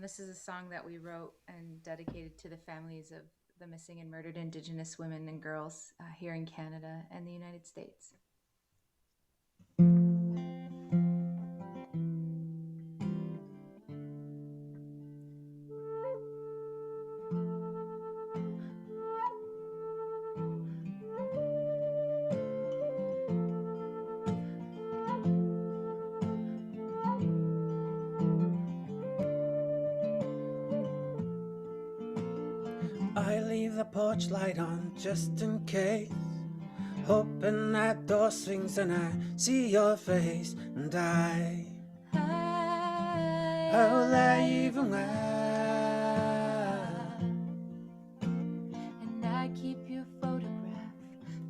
This is a song that we wrote and dedicated to the families of the missing and murdered Indigenous women and girls here in Canada and the United States. I leave the porch light on just in case, hoping that door swings and I see your face, and I will even while, And I keep your photograph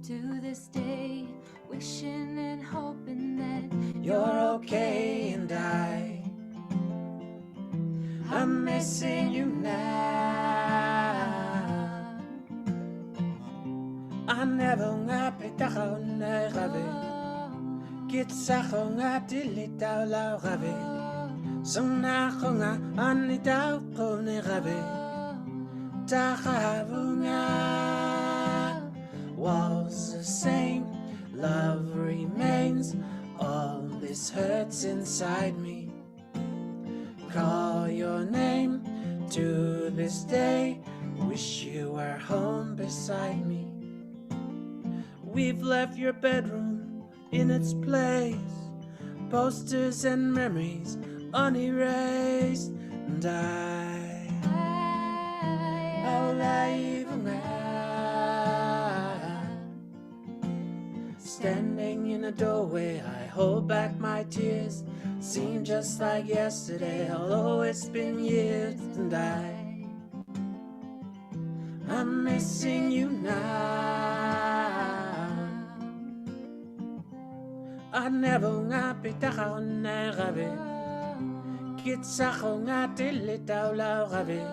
to this day, wishing and hoping that you're okay, and I'm missing you now. Kitsa ko nga dilitaw lao gabi Suna ko nga anitaw ko ni gabi Takabunga Walls the same Love remains All this hurts inside me Call your name To this day Wish you were home beside me We've left your bedroom in its place Posters and memories unerased And standing in a doorway, I hold back my tears. Seem just like yesterday, although it's been years. And I'm missing you now. I never nga pitaka na gabi. Kitsa ko nga tilitaw lao gabi.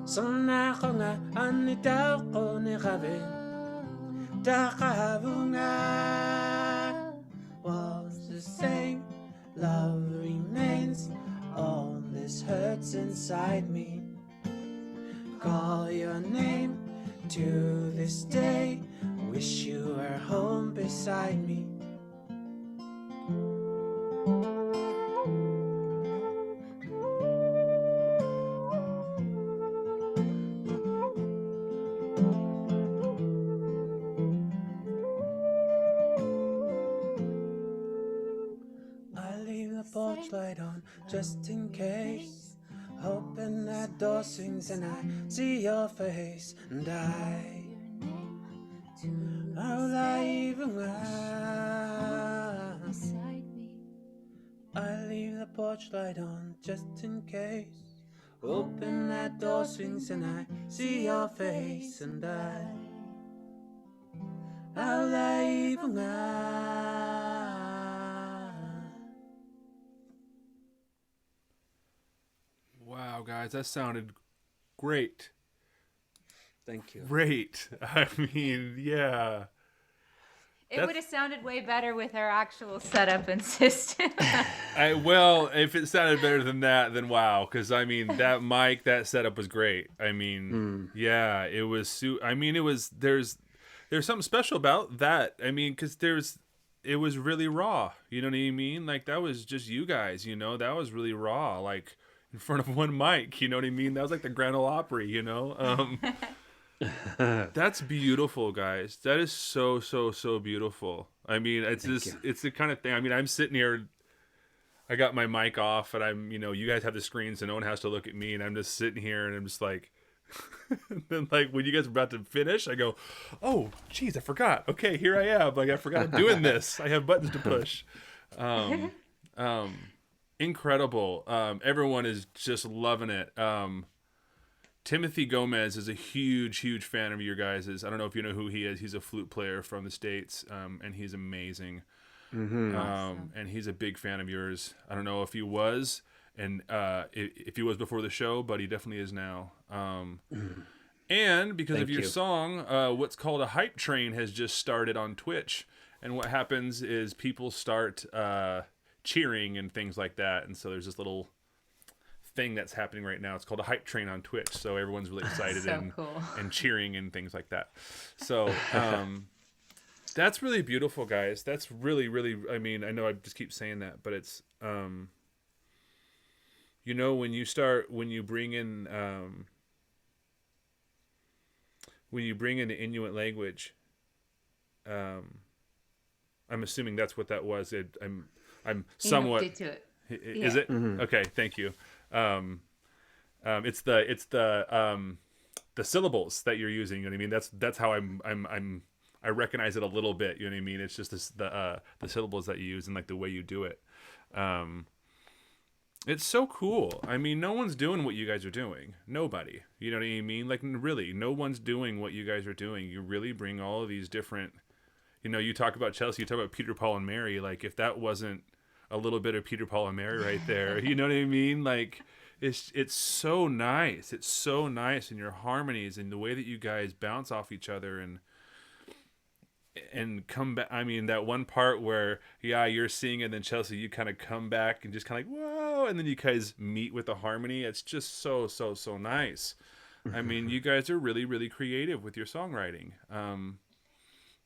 Sona ko nga anitaw ko ni gabi. Takabunga was the same. Love remains. All this hurts inside me. Call your name to this day. Wish you were home beside me. Porch light on just in case, hoping that door swings and I see your face. And I leave the porch light on just in case, hoping that door swings and I see your face. And I'll leave Wow, guys, that sounded great. Thank you. Great. I mean, yeah. It would have sounded way better with our actual setup and system. Well, if it sounded better than that, then wow. Because, I mean, that mic, that setup was great. I mean, yeah, it was... I mean, it was... There's something special about that. I mean, because it was really raw. You know what I mean? Like, that was just you guys, you know? That was really raw. Like... in front of one mic, you know what I mean? That was like the Grand Ole Opry, you know? That's beautiful, guys. That is so, so, so beautiful. I mean, it's it's the kind of thing, I mean, I'm sitting here, I got my mic off and I'm, you know, you guys have the screen so no one has to look at me and I'm just sitting here and I'm just like, then like when you guys are about to finish, I go, oh, geez, I forgot. Okay, here I am. Like I forgot I'm doing this. I have buttons to push. Incredible. Everyone is just loving it. Timothy Gomez is a huge fan of your guys's. I don't know if you know who he is. He's a flute player from the States, and he's amazing. And he's a big fan of yours. I don't know if he was, and if he was before the show, but he definitely is now. And because of your song, what's called a hype train has just started on Twitch. And what happens is people start... cheering and things like that, and so there's this little thing that's happening right now. It's called a hype train on Twitch, so everyone's really excited cool. and cheering and things like that. So that's really beautiful, guys. That's really, I mean, I know I just keep saying that, but it's you know, when you bring in the Inuit language, I'm assuming that's what that was. I'm somewhat. Inuktitut. Is it? Okay, thank you. It's the syllables that you're using. You know what I mean? That's how I recognize it a little bit. You know what I mean? It's just the syllables that you use and like the way you do it. It's so cool. I mean, no one's doing what you guys are doing. Nobody. You know what I mean? Like really, no one's doing what you guys are doing. You really bring all of these different. You know, you talk about Chelsea, you talk about Peter, Paul, and Mary. Like, if that wasn't a little bit of Peter, Paul, and Mary right there, you know what I mean? Like, it's so nice. It's so nice in your harmonies and the way that you guys bounce off each other. And and come back. I mean, that one part where, yeah, you're singing, and then Chelsea, you kind of come back and just kind of like, whoa, and then you guys meet with the harmony. It's just so nice. I mean, you guys are really, really creative with your songwriting.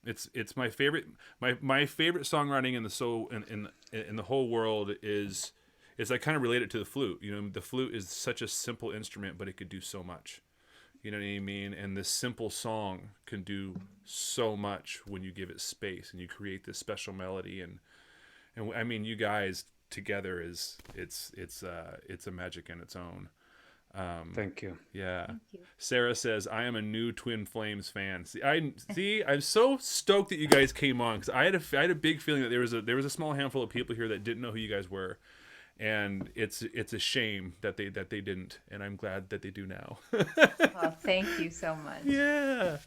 It's my favorite. My favorite songwriting in the whole world is I kind of relate it to the flute. You know, the flute is such a simple instrument, but it could do so much. You know what I mean? And this simple song can do so much when you give it space and you create this special melody. And I mean, you guys together it's a magic in its own. Thank you. Yeah. Thank you. Sarah says, I am a new Twin Flames fan. I'm so stoked that you guys came on, because I had a big feeling that there was a small handful of people here that didn't know who you guys were. And it's a shame that they didn't, and I'm glad that they do now. Well, thank you so much. Yeah.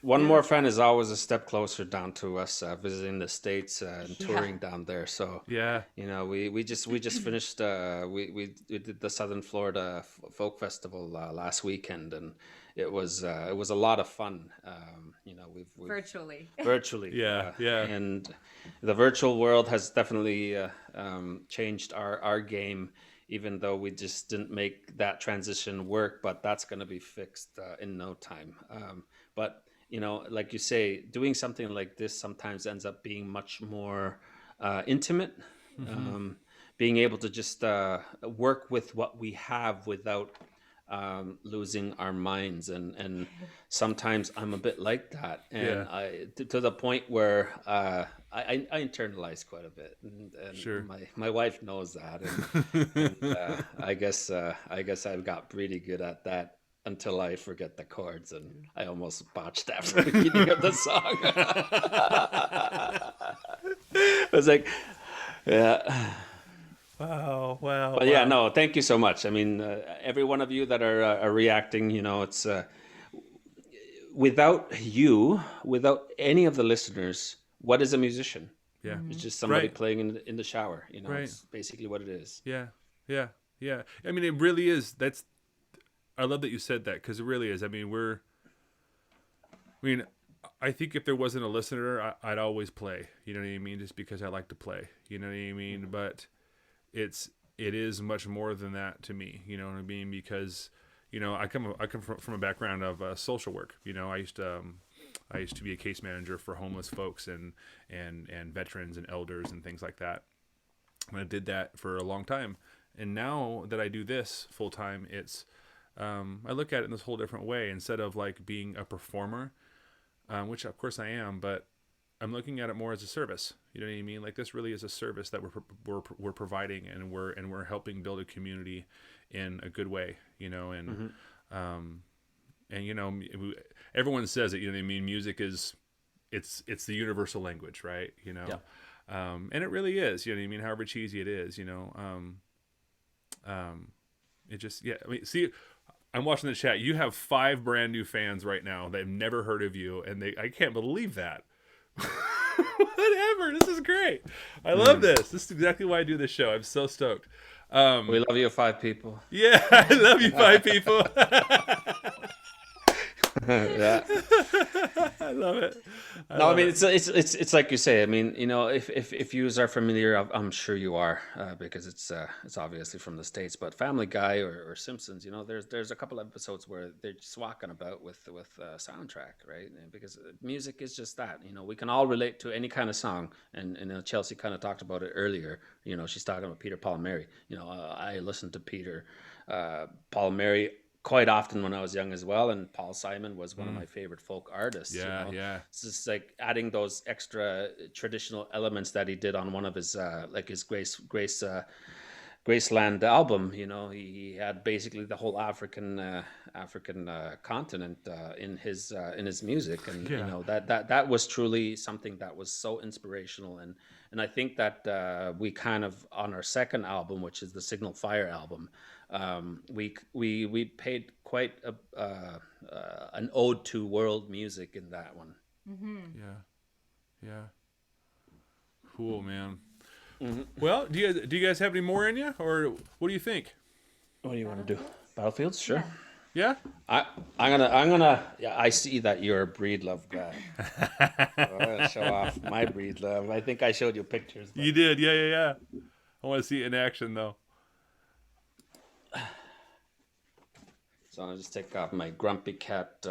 One more friend is always a step closer down to us, visiting the States and touring down there. So Yeah. you know, we just finished. We did the Southern Florida Folk Festival last weekend, and it was a lot of fun. You know, we've Virtually. virtually, Yeah, yeah. and the virtual world has definitely changed our game. Even though we just didn't make that transition work, but that's going to be fixed in no time. But you know, like you say, doing something like this sometimes ends up being much more intimate. Being able to just work with what we have without losing our minds, and sometimes I'm a bit like that, and to the point where I internalize quite a bit, and Sure. my wife knows that, and I guess I've got pretty good at that until I forget the chords, and I almost botched after the beginning of the song. I was like, yeah. Wow. But yeah, no, thank you so much. I mean, every one of you that are reacting, you know, it's without any of the listeners, what is a musician? Yeah. It's just somebody Right. playing in the shower. You know, Right. it's basically what it is. Yeah. I mean, it really is. I love that you said that, because it really is. I mean, I think if there wasn't a listener, I'd always play. You know what I mean? Just because I like to play. You know what I mean? But it is much more than that to me. You know what I mean? Because, you know, I come from a background of social work. You know, I used to be a case manager for homeless folks and veterans and elders and things like that. And I did that for a long time. And now that I do this full time, it's I look at it in this whole different way. Instead of like being a performer, which of course I am, but I'm looking at it more as a service. You know what I mean? Like, this really is a service that we're providing, and we're helping build a community in a good way. You know, and you know, everyone says it. You know what I mean? Music is it's the universal language, right? You know, and it really is. You know what I mean? However cheesy it is, you know, it just I mean, see. I'm watching the chat. You have 5 brand new fans right now. They've never heard of you, and I can't believe that. Whatever. This is great. I love this. This is exactly why I do this show. I'm so stoked. We love you, 5 people. Yeah, I love you, 5 people. Yeah. I love it. I mean, it's like you say. I mean, you know, if you are familiar, I'm sure you are, because it's obviously from the States. But Family Guy or Simpsons, you know, there's a couple episodes where they're just walking about with soundtrack, right? Because music is just that. You know, we can all relate to any kind of song, and Chelsea kind of talked about it earlier. You know, she's talking about Peter, Paul, and Mary. You know, I listened to Peter, Paul, and Mary quite often when I was young as well, and Paul Simon was one of my favorite folk artists. Yeah, you know? yeah. It's just like adding those extra traditional elements that he did on one of his like his Graceland album. You know, he had basically the whole African continent in his music, and you know that was truly something that was so inspirational. And I think that we kind of, on our second album, which is the Signal Fire album, we paid quite an ode to world music in that one. Yeah. Cool, man. Well, do you guys have any more in you, or what do you think? What do you want to do? Battlefields, sure. Yeah. I'm gonna. Yeah, I see that you're a breed love guy. I'm gonna show off my breed love. I think I showed you pictures. But... You did. Yeah. I want to see it in action though. So I'll just take off my grumpy cat.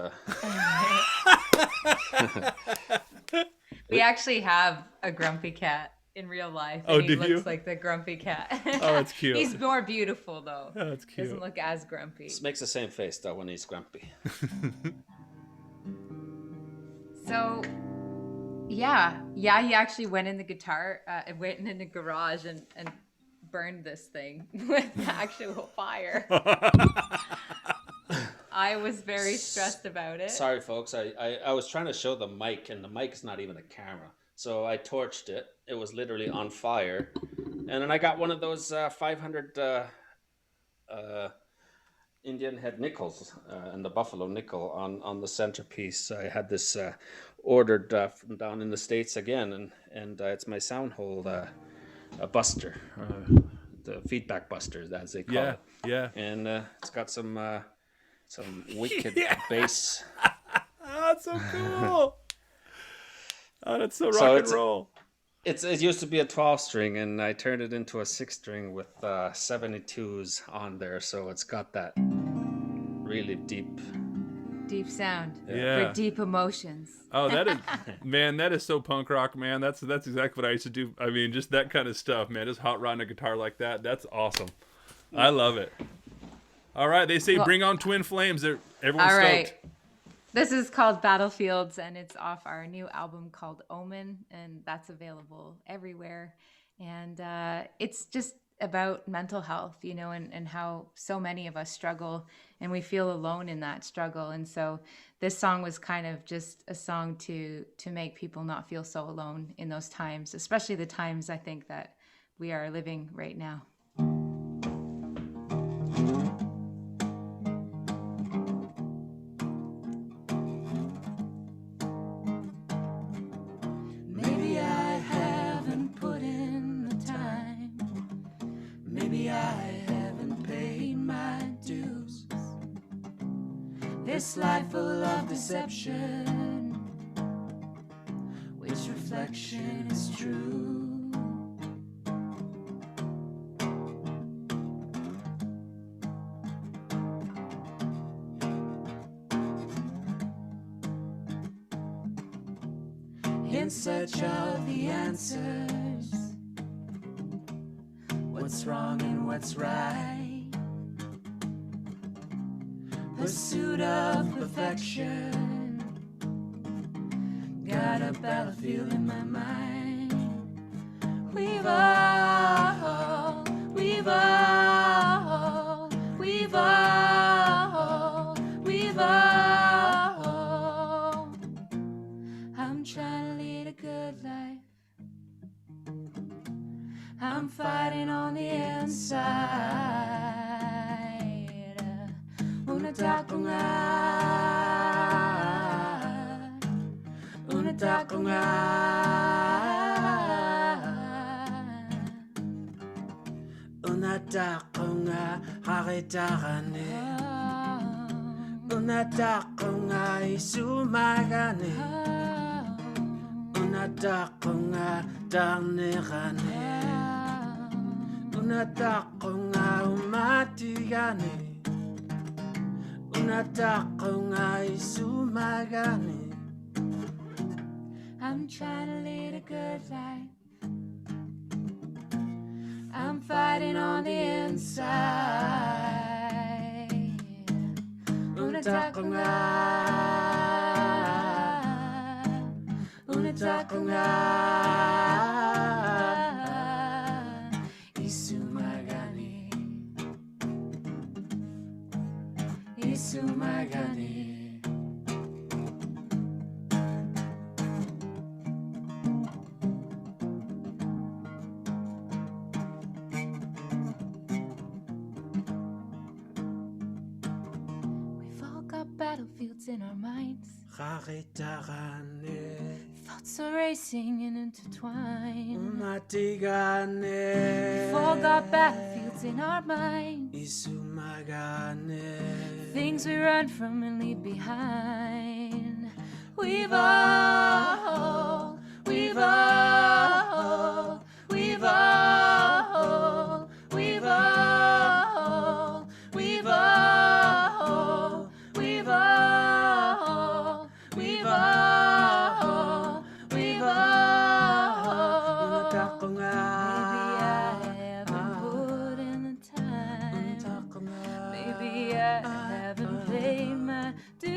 We actually have a grumpy cat in real life. Oh, and he do looks you? like the grumpy cat. Oh, that's cute. He's more beautiful though. Oh, that's cute. Doesn't look as grumpy. Just makes the same face though when he's grumpy. So, yeah, he actually went in the guitar, went in the garage and burned this thing with actual fire. I was very stressed about it. Sorry, folks. I was trying to show the mic, and the mic's not even a camera. So I torched it. It was literally on fire. And then I got one of those 500 Indian head nickels and the buffalo nickel on the centerpiece. I had this ordered from down in the States again, and it's my sound hole a buster, the feedback buster, as they call it. Yeah. And it's got some wicked bass. Oh, that's so cool. Oh, that's so rock and roll. It used to be a 12-string, and I turned it into a 6-string with 72s on there, so it's got that really deep sound. Yeah. For deep emotions. Oh, that is, man, that is so punk rock, man. That's exactly what I used to do. I mean, just that kind of stuff, man. Just hot rodding a guitar like that. That's awesome. I love it. All right, they say bring on twin flames. Everyone's all stoked. right. This is called Battlefields, and it's off our new album called Omen, and that's available everywhere. And it's just about mental health, and how so many of us struggle, and we feel alone in that struggle. And so this song was kind of just a song to make people not feel so alone in those times, especially the times I think that we are living right now. This life full of deception, which reflection is true? In search of the answers, what's wrong and what's right? Pursuit of perfection, got a battlefield in my mind. We've all I'm trying to lead a good life. I'm fighting on the inside. Unata ko nga, kakitagani. Unata ko nga isumagani. Unata ko nga darnegani. Unata ko nga umatigani. I'm trying to lead a good life. I'm fighting on the inside. Unata ko nga isumagani. We've all got battlefields in our minds. Thoughts are racing and intertwined. We've all got battlefields in our minds. things we run from and leave behind. We've all, we've all, we've all, we've all, we've all, we've all, we've all, we've all. Maybe I haven't put in the time. Maybe I haven't paid my dues.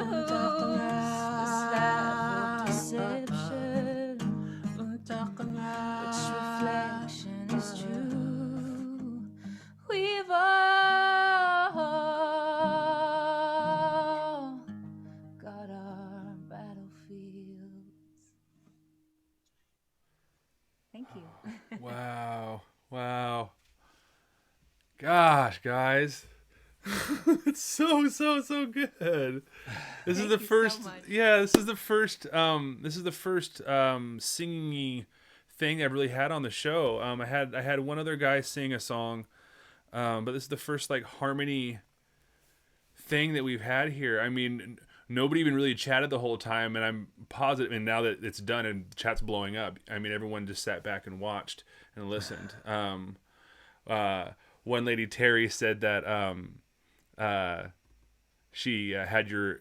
This life of deception, which reflection is true. We've all got our battlefields. Thank you. Wow. Wow. Gosh, guys. It's so good. This is the first this is the first singing thing I've really had on the show. I had one other guy sing a song, but this is the first like harmony thing that we've had here. I mean, nobody even really chatted the whole time, and I'm positive, and now that it's done and the chat's blowing up, I mean, everyone just sat back and watched and listened. One lady, Terry, said that she had your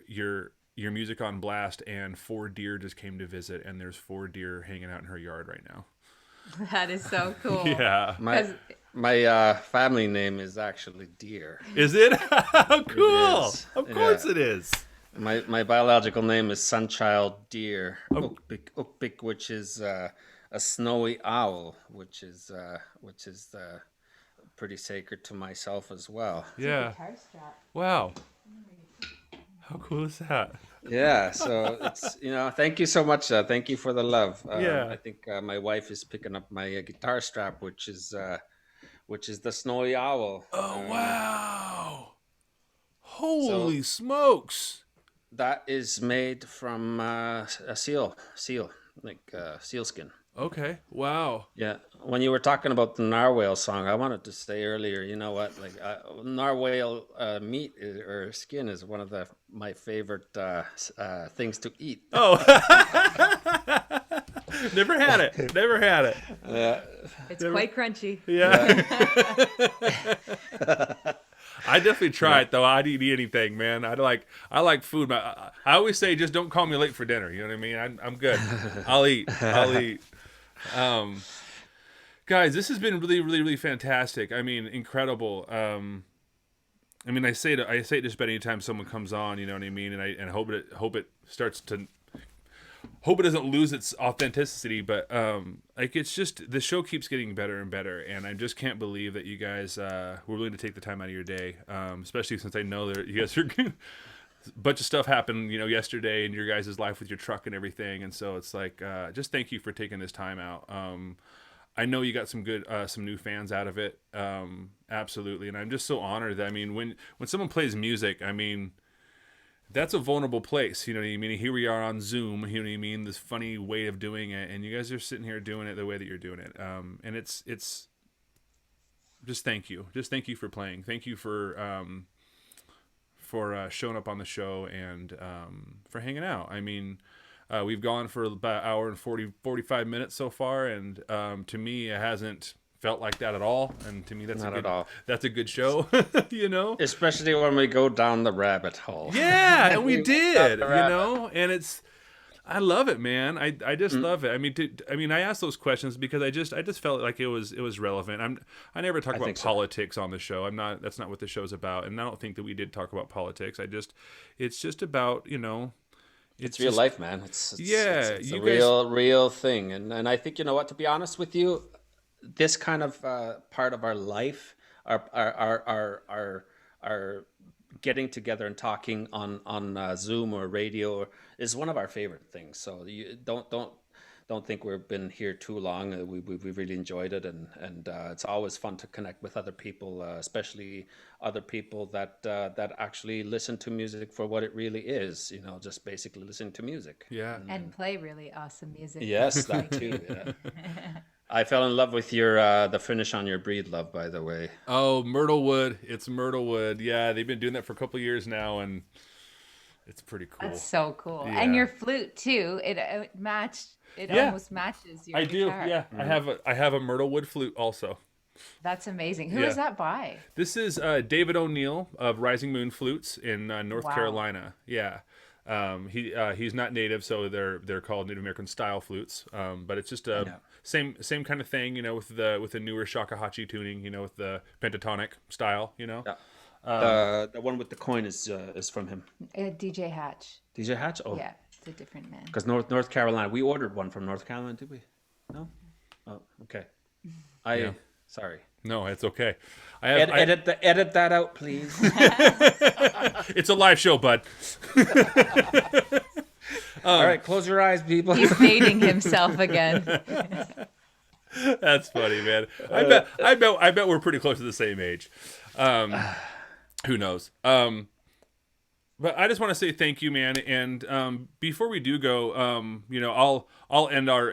music on blast, and 4 deer just came to visit, and there's 4 deer hanging out in her yard right now. That is so cool. Yeah. My family name is actually Deer. Is it? How cool! It is. Of course Yeah. it is. My biological name is Sunchild Deer Ukpik, which is a snowy owl, which is pretty sacred to myself as well. Yeah. Wow. How cool is that? Yeah, so it's thank you so much. Thank you for the love. Yeah. I think my wife is picking up my guitar strap, which is the snowy owl. Oh wow! Holy smokes! That is made from a seal, like seal skin. Okay. Wow. Yeah. When you were talking about the narwhal song, I wanted to say earlier, you know what? Like narwhal meat or skin is one of my favorite things to eat. Oh. Never had it. It's quite crunchy. Yeah. I definitely try it though. I'd eat anything, man. I like food. I always say, just don't call me late for dinner. You know what I mean? I'm good. I'll eat. Guys, this has been really fantastic. I mean, incredible. I mean, I say it just about any time someone comes on. You know what I mean? And I hope it starts to. Hope it doesn't lose its authenticity, but like it's just the show keeps getting better and better, and I just can't believe that you guys were willing to take the time out of your day, especially since I know that you guys are a bunch of stuff happened, yesterday in your guys' life with your truck and everything, and so it's like just thank you for taking this time out. I know you got some good some new fans out of it, absolutely, and I'm just so honored that when someone plays music, that's a vulnerable place, you know what I mean? Here we are on Zoom, you know what I mean? This funny way of doing it, and you guys are sitting here doing it the way that you're doing it. And it's just thank you. Just thank you for playing. Thank you for showing up on the show and for hanging out. We've gone for about an hour and 45 minutes so far, and to me, it hasn't felt like that at all, and to me that's a good show. Especially when we go down the rabbit hole. Yeah, and we did, and I love it, man. I just love it. I asked those questions because I just felt like it was relevant. I never talk about politics on the show. That's not what the show's about, and I don't think that we did talk about politics. It's just about it's real life, man. It's a real thing, and I think to be honest with you, this kind of part of our life, our getting together and talking on Zoom or radio is one of our favorite things. So you don't think we've been here too long. We've really enjoyed it, and it's always fun to connect with other people, especially other people that actually listen to music for what it really is. Just basically listening to music. Yeah, and play really awesome music. Yes, that too. Yeah. I fell in love with your the finish on your breed love, by the way. Oh, myrtle wood. It's myrtle wood. Yeah, they've been doing that for a couple of years now, and it's pretty cool. That's so cool. Yeah. And your flute too. It matched. It Yeah. almost matches your I do. guitar. Yeah, I have a myrtle wood flute also. That's amazing. Who is that by? This is David O'Neill of Rising Moon Flutes in North Wow. Carolina. Yeah. He's not native, so they're called Native American style flutes. But it's just same kind of thing, with the newer shakuhachi tuning, with the pentatonic style, Yeah. The one with the coin is from him. DJ Hatch. DJ Hatch? Oh, Yeah, it's a different man. because North Carolina. We ordered one from North Carolina, did we? No. Oh, okay. Sorry. No, it's okay. Edit that out, please. It's a live show, bud. All right, close your eyes, people. He's dating himself again. That's funny, man. I bet we're pretty close to the same age. Who knows? But I just want to say thank you, man. And before we do go, I'll end our,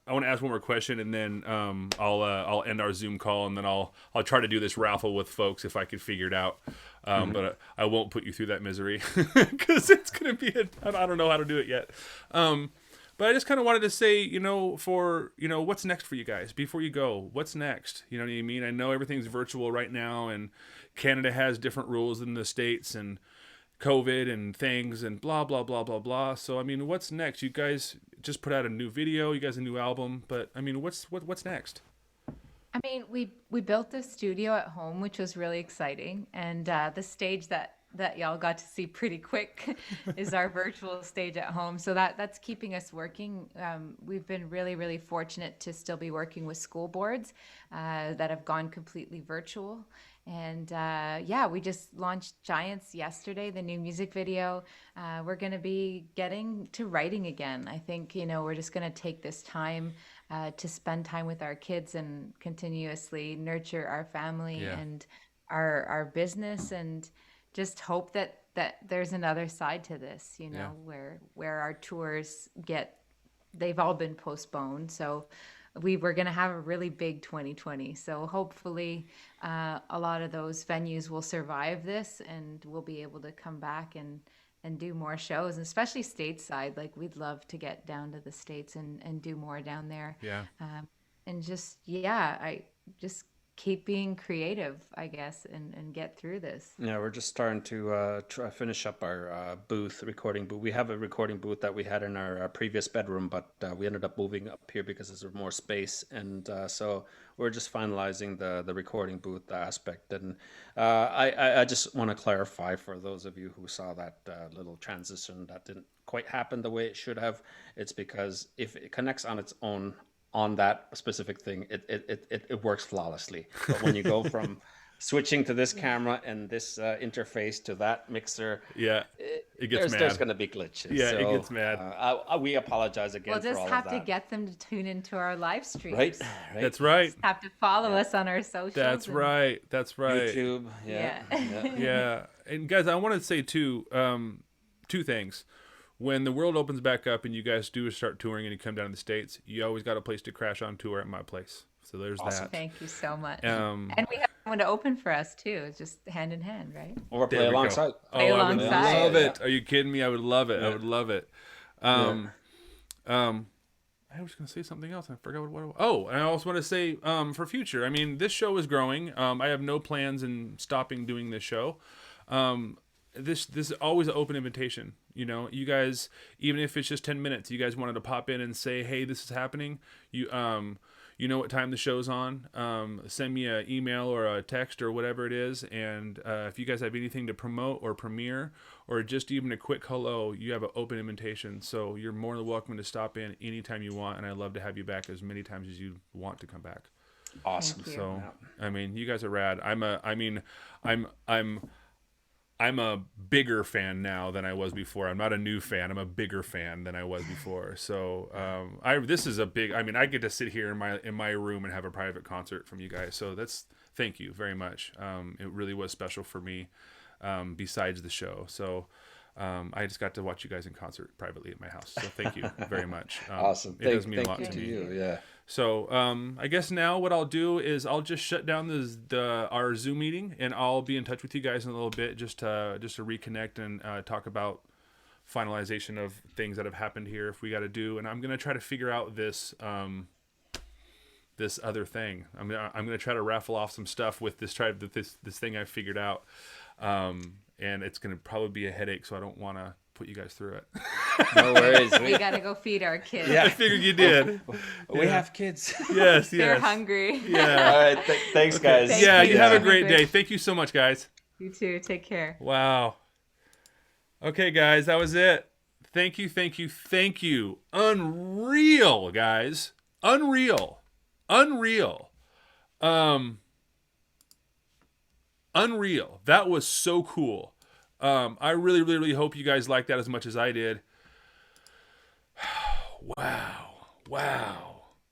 I want to ask one more question, and then I'll end our Zoom call, and then I'll try to do this raffle with folks if I can figure it out. But I won't put you through that misery because it's gonna be I don't know how to do it yet. But I just kind of wanted to say, what's next for you guys before you go? What's next? You know what I mean? I know everything's virtual right now, and Canada has different rules than the States, and COVID and things and blah, blah, blah, blah, blah. So, I mean, what's next? You guys just put out a new video, you guys a new album, but I mean, what's next? I mean, we built this studio at home, which was really exciting. And the stage that y'all got to see pretty quick is our virtual stage at home. So that's keeping us working. We've been really, really fortunate to still be working with school boards that have gone completely virtual. And we just launched Giants yesterday, the new music video. We're going to be getting to writing again. I think, we're just going to take this time to spend time with our kids and continuously nurture our family and our business, and just hope that there's another side to this, where our tours they've all been postponed. So we were going to have a really big 2020. So hopefully a lot of those venues will survive this, and we'll be able to come back and do more shows, especially stateside. Like, we'd love to get down to the States and do more down there. Yeah. And I just keep being creative, I guess, and get through this. Yeah, we're just starting to finish up our recording booth. We have a recording booth that we had in our previous bedroom, but we ended up moving up here because there's more space, and so we're just finalizing the recording booth aspect. And I just want to clarify for those of you who saw that little transition that didn't quite happen the way it should have. It's because if it connects on its own on that specific thing, it works flawlessly. But when you go from switching to this camera and this interface to that mixer, it gets mad. There's going to be glitches. Yeah, so, it gets mad. We apologize again. We'll just for all have of that. to get them to tune into our live streams. Right. That's right. Just have to follow us on our socials. That's right. YouTube. Yeah. And guys, I want to say too, two things. When the world opens back up and you guys do start touring and you come down to the States, you always got a place to crash on tour at my place. So there's that. Thank you so much. And we have someone to open for us too. It's just hand in hand, right? Or play alongside. Play alongside. I would love it. Are you kidding me? I would love it. I would love it. I was going to say something else. I forgot what it was. Oh, and I also want to say for future. I mean, this show is growing. I have no plans in stopping doing this show. This is always an open invitation. You guys, even if it's just 10 minutes, you guys wanted to pop in and say, hey, this is happening. You know what time the show's on. Send me an email or a text or whatever it is. And if you guys have anything to promote or premiere or just even a quick hello, you have an open invitation. So you're more than welcome to stop in anytime you want. And I'd love to have you back as many times as you want to come back. Awesome. So, I mean, you guys are rad. I'm a bigger fan now than I was before. I'm not a new fan. I'm a bigger fan than I was before. So this is a big. I mean, I get to sit here in my room and have a private concert from you guys. So thank you very much. It really was special for me. Besides the show, so I just got to watch you guys in concert privately at my house. So thank you very much. Awesome. It does mean a lot thank to me. you. Yeah. So I guess now what I'll do is I'll just shut down our Zoom meeting, and I'll be in touch with you guys in a little bit just to reconnect and talk about finalization of things that have happened here if we got to do. And I'm gonna try to figure out this this other thing. I'm gonna try to raffle off some stuff with this thing I figured out, and it's gonna probably be a headache. So I don't want to put you guys through it. No worries. We gotta go feed our kids. I figured you did. We have kids. Yes. They're hungry. Yeah. All right. Thanks, guys. Thank Yeah. you. You have a Yeah. great day. Thank you so much, guys. You too. Take care. Wow. Okay, guys, that was it. Thank you. Unreal, guys. Unreal. Unreal. That was so cool. I really, really, really hope you guys liked that as much as I did. Wow.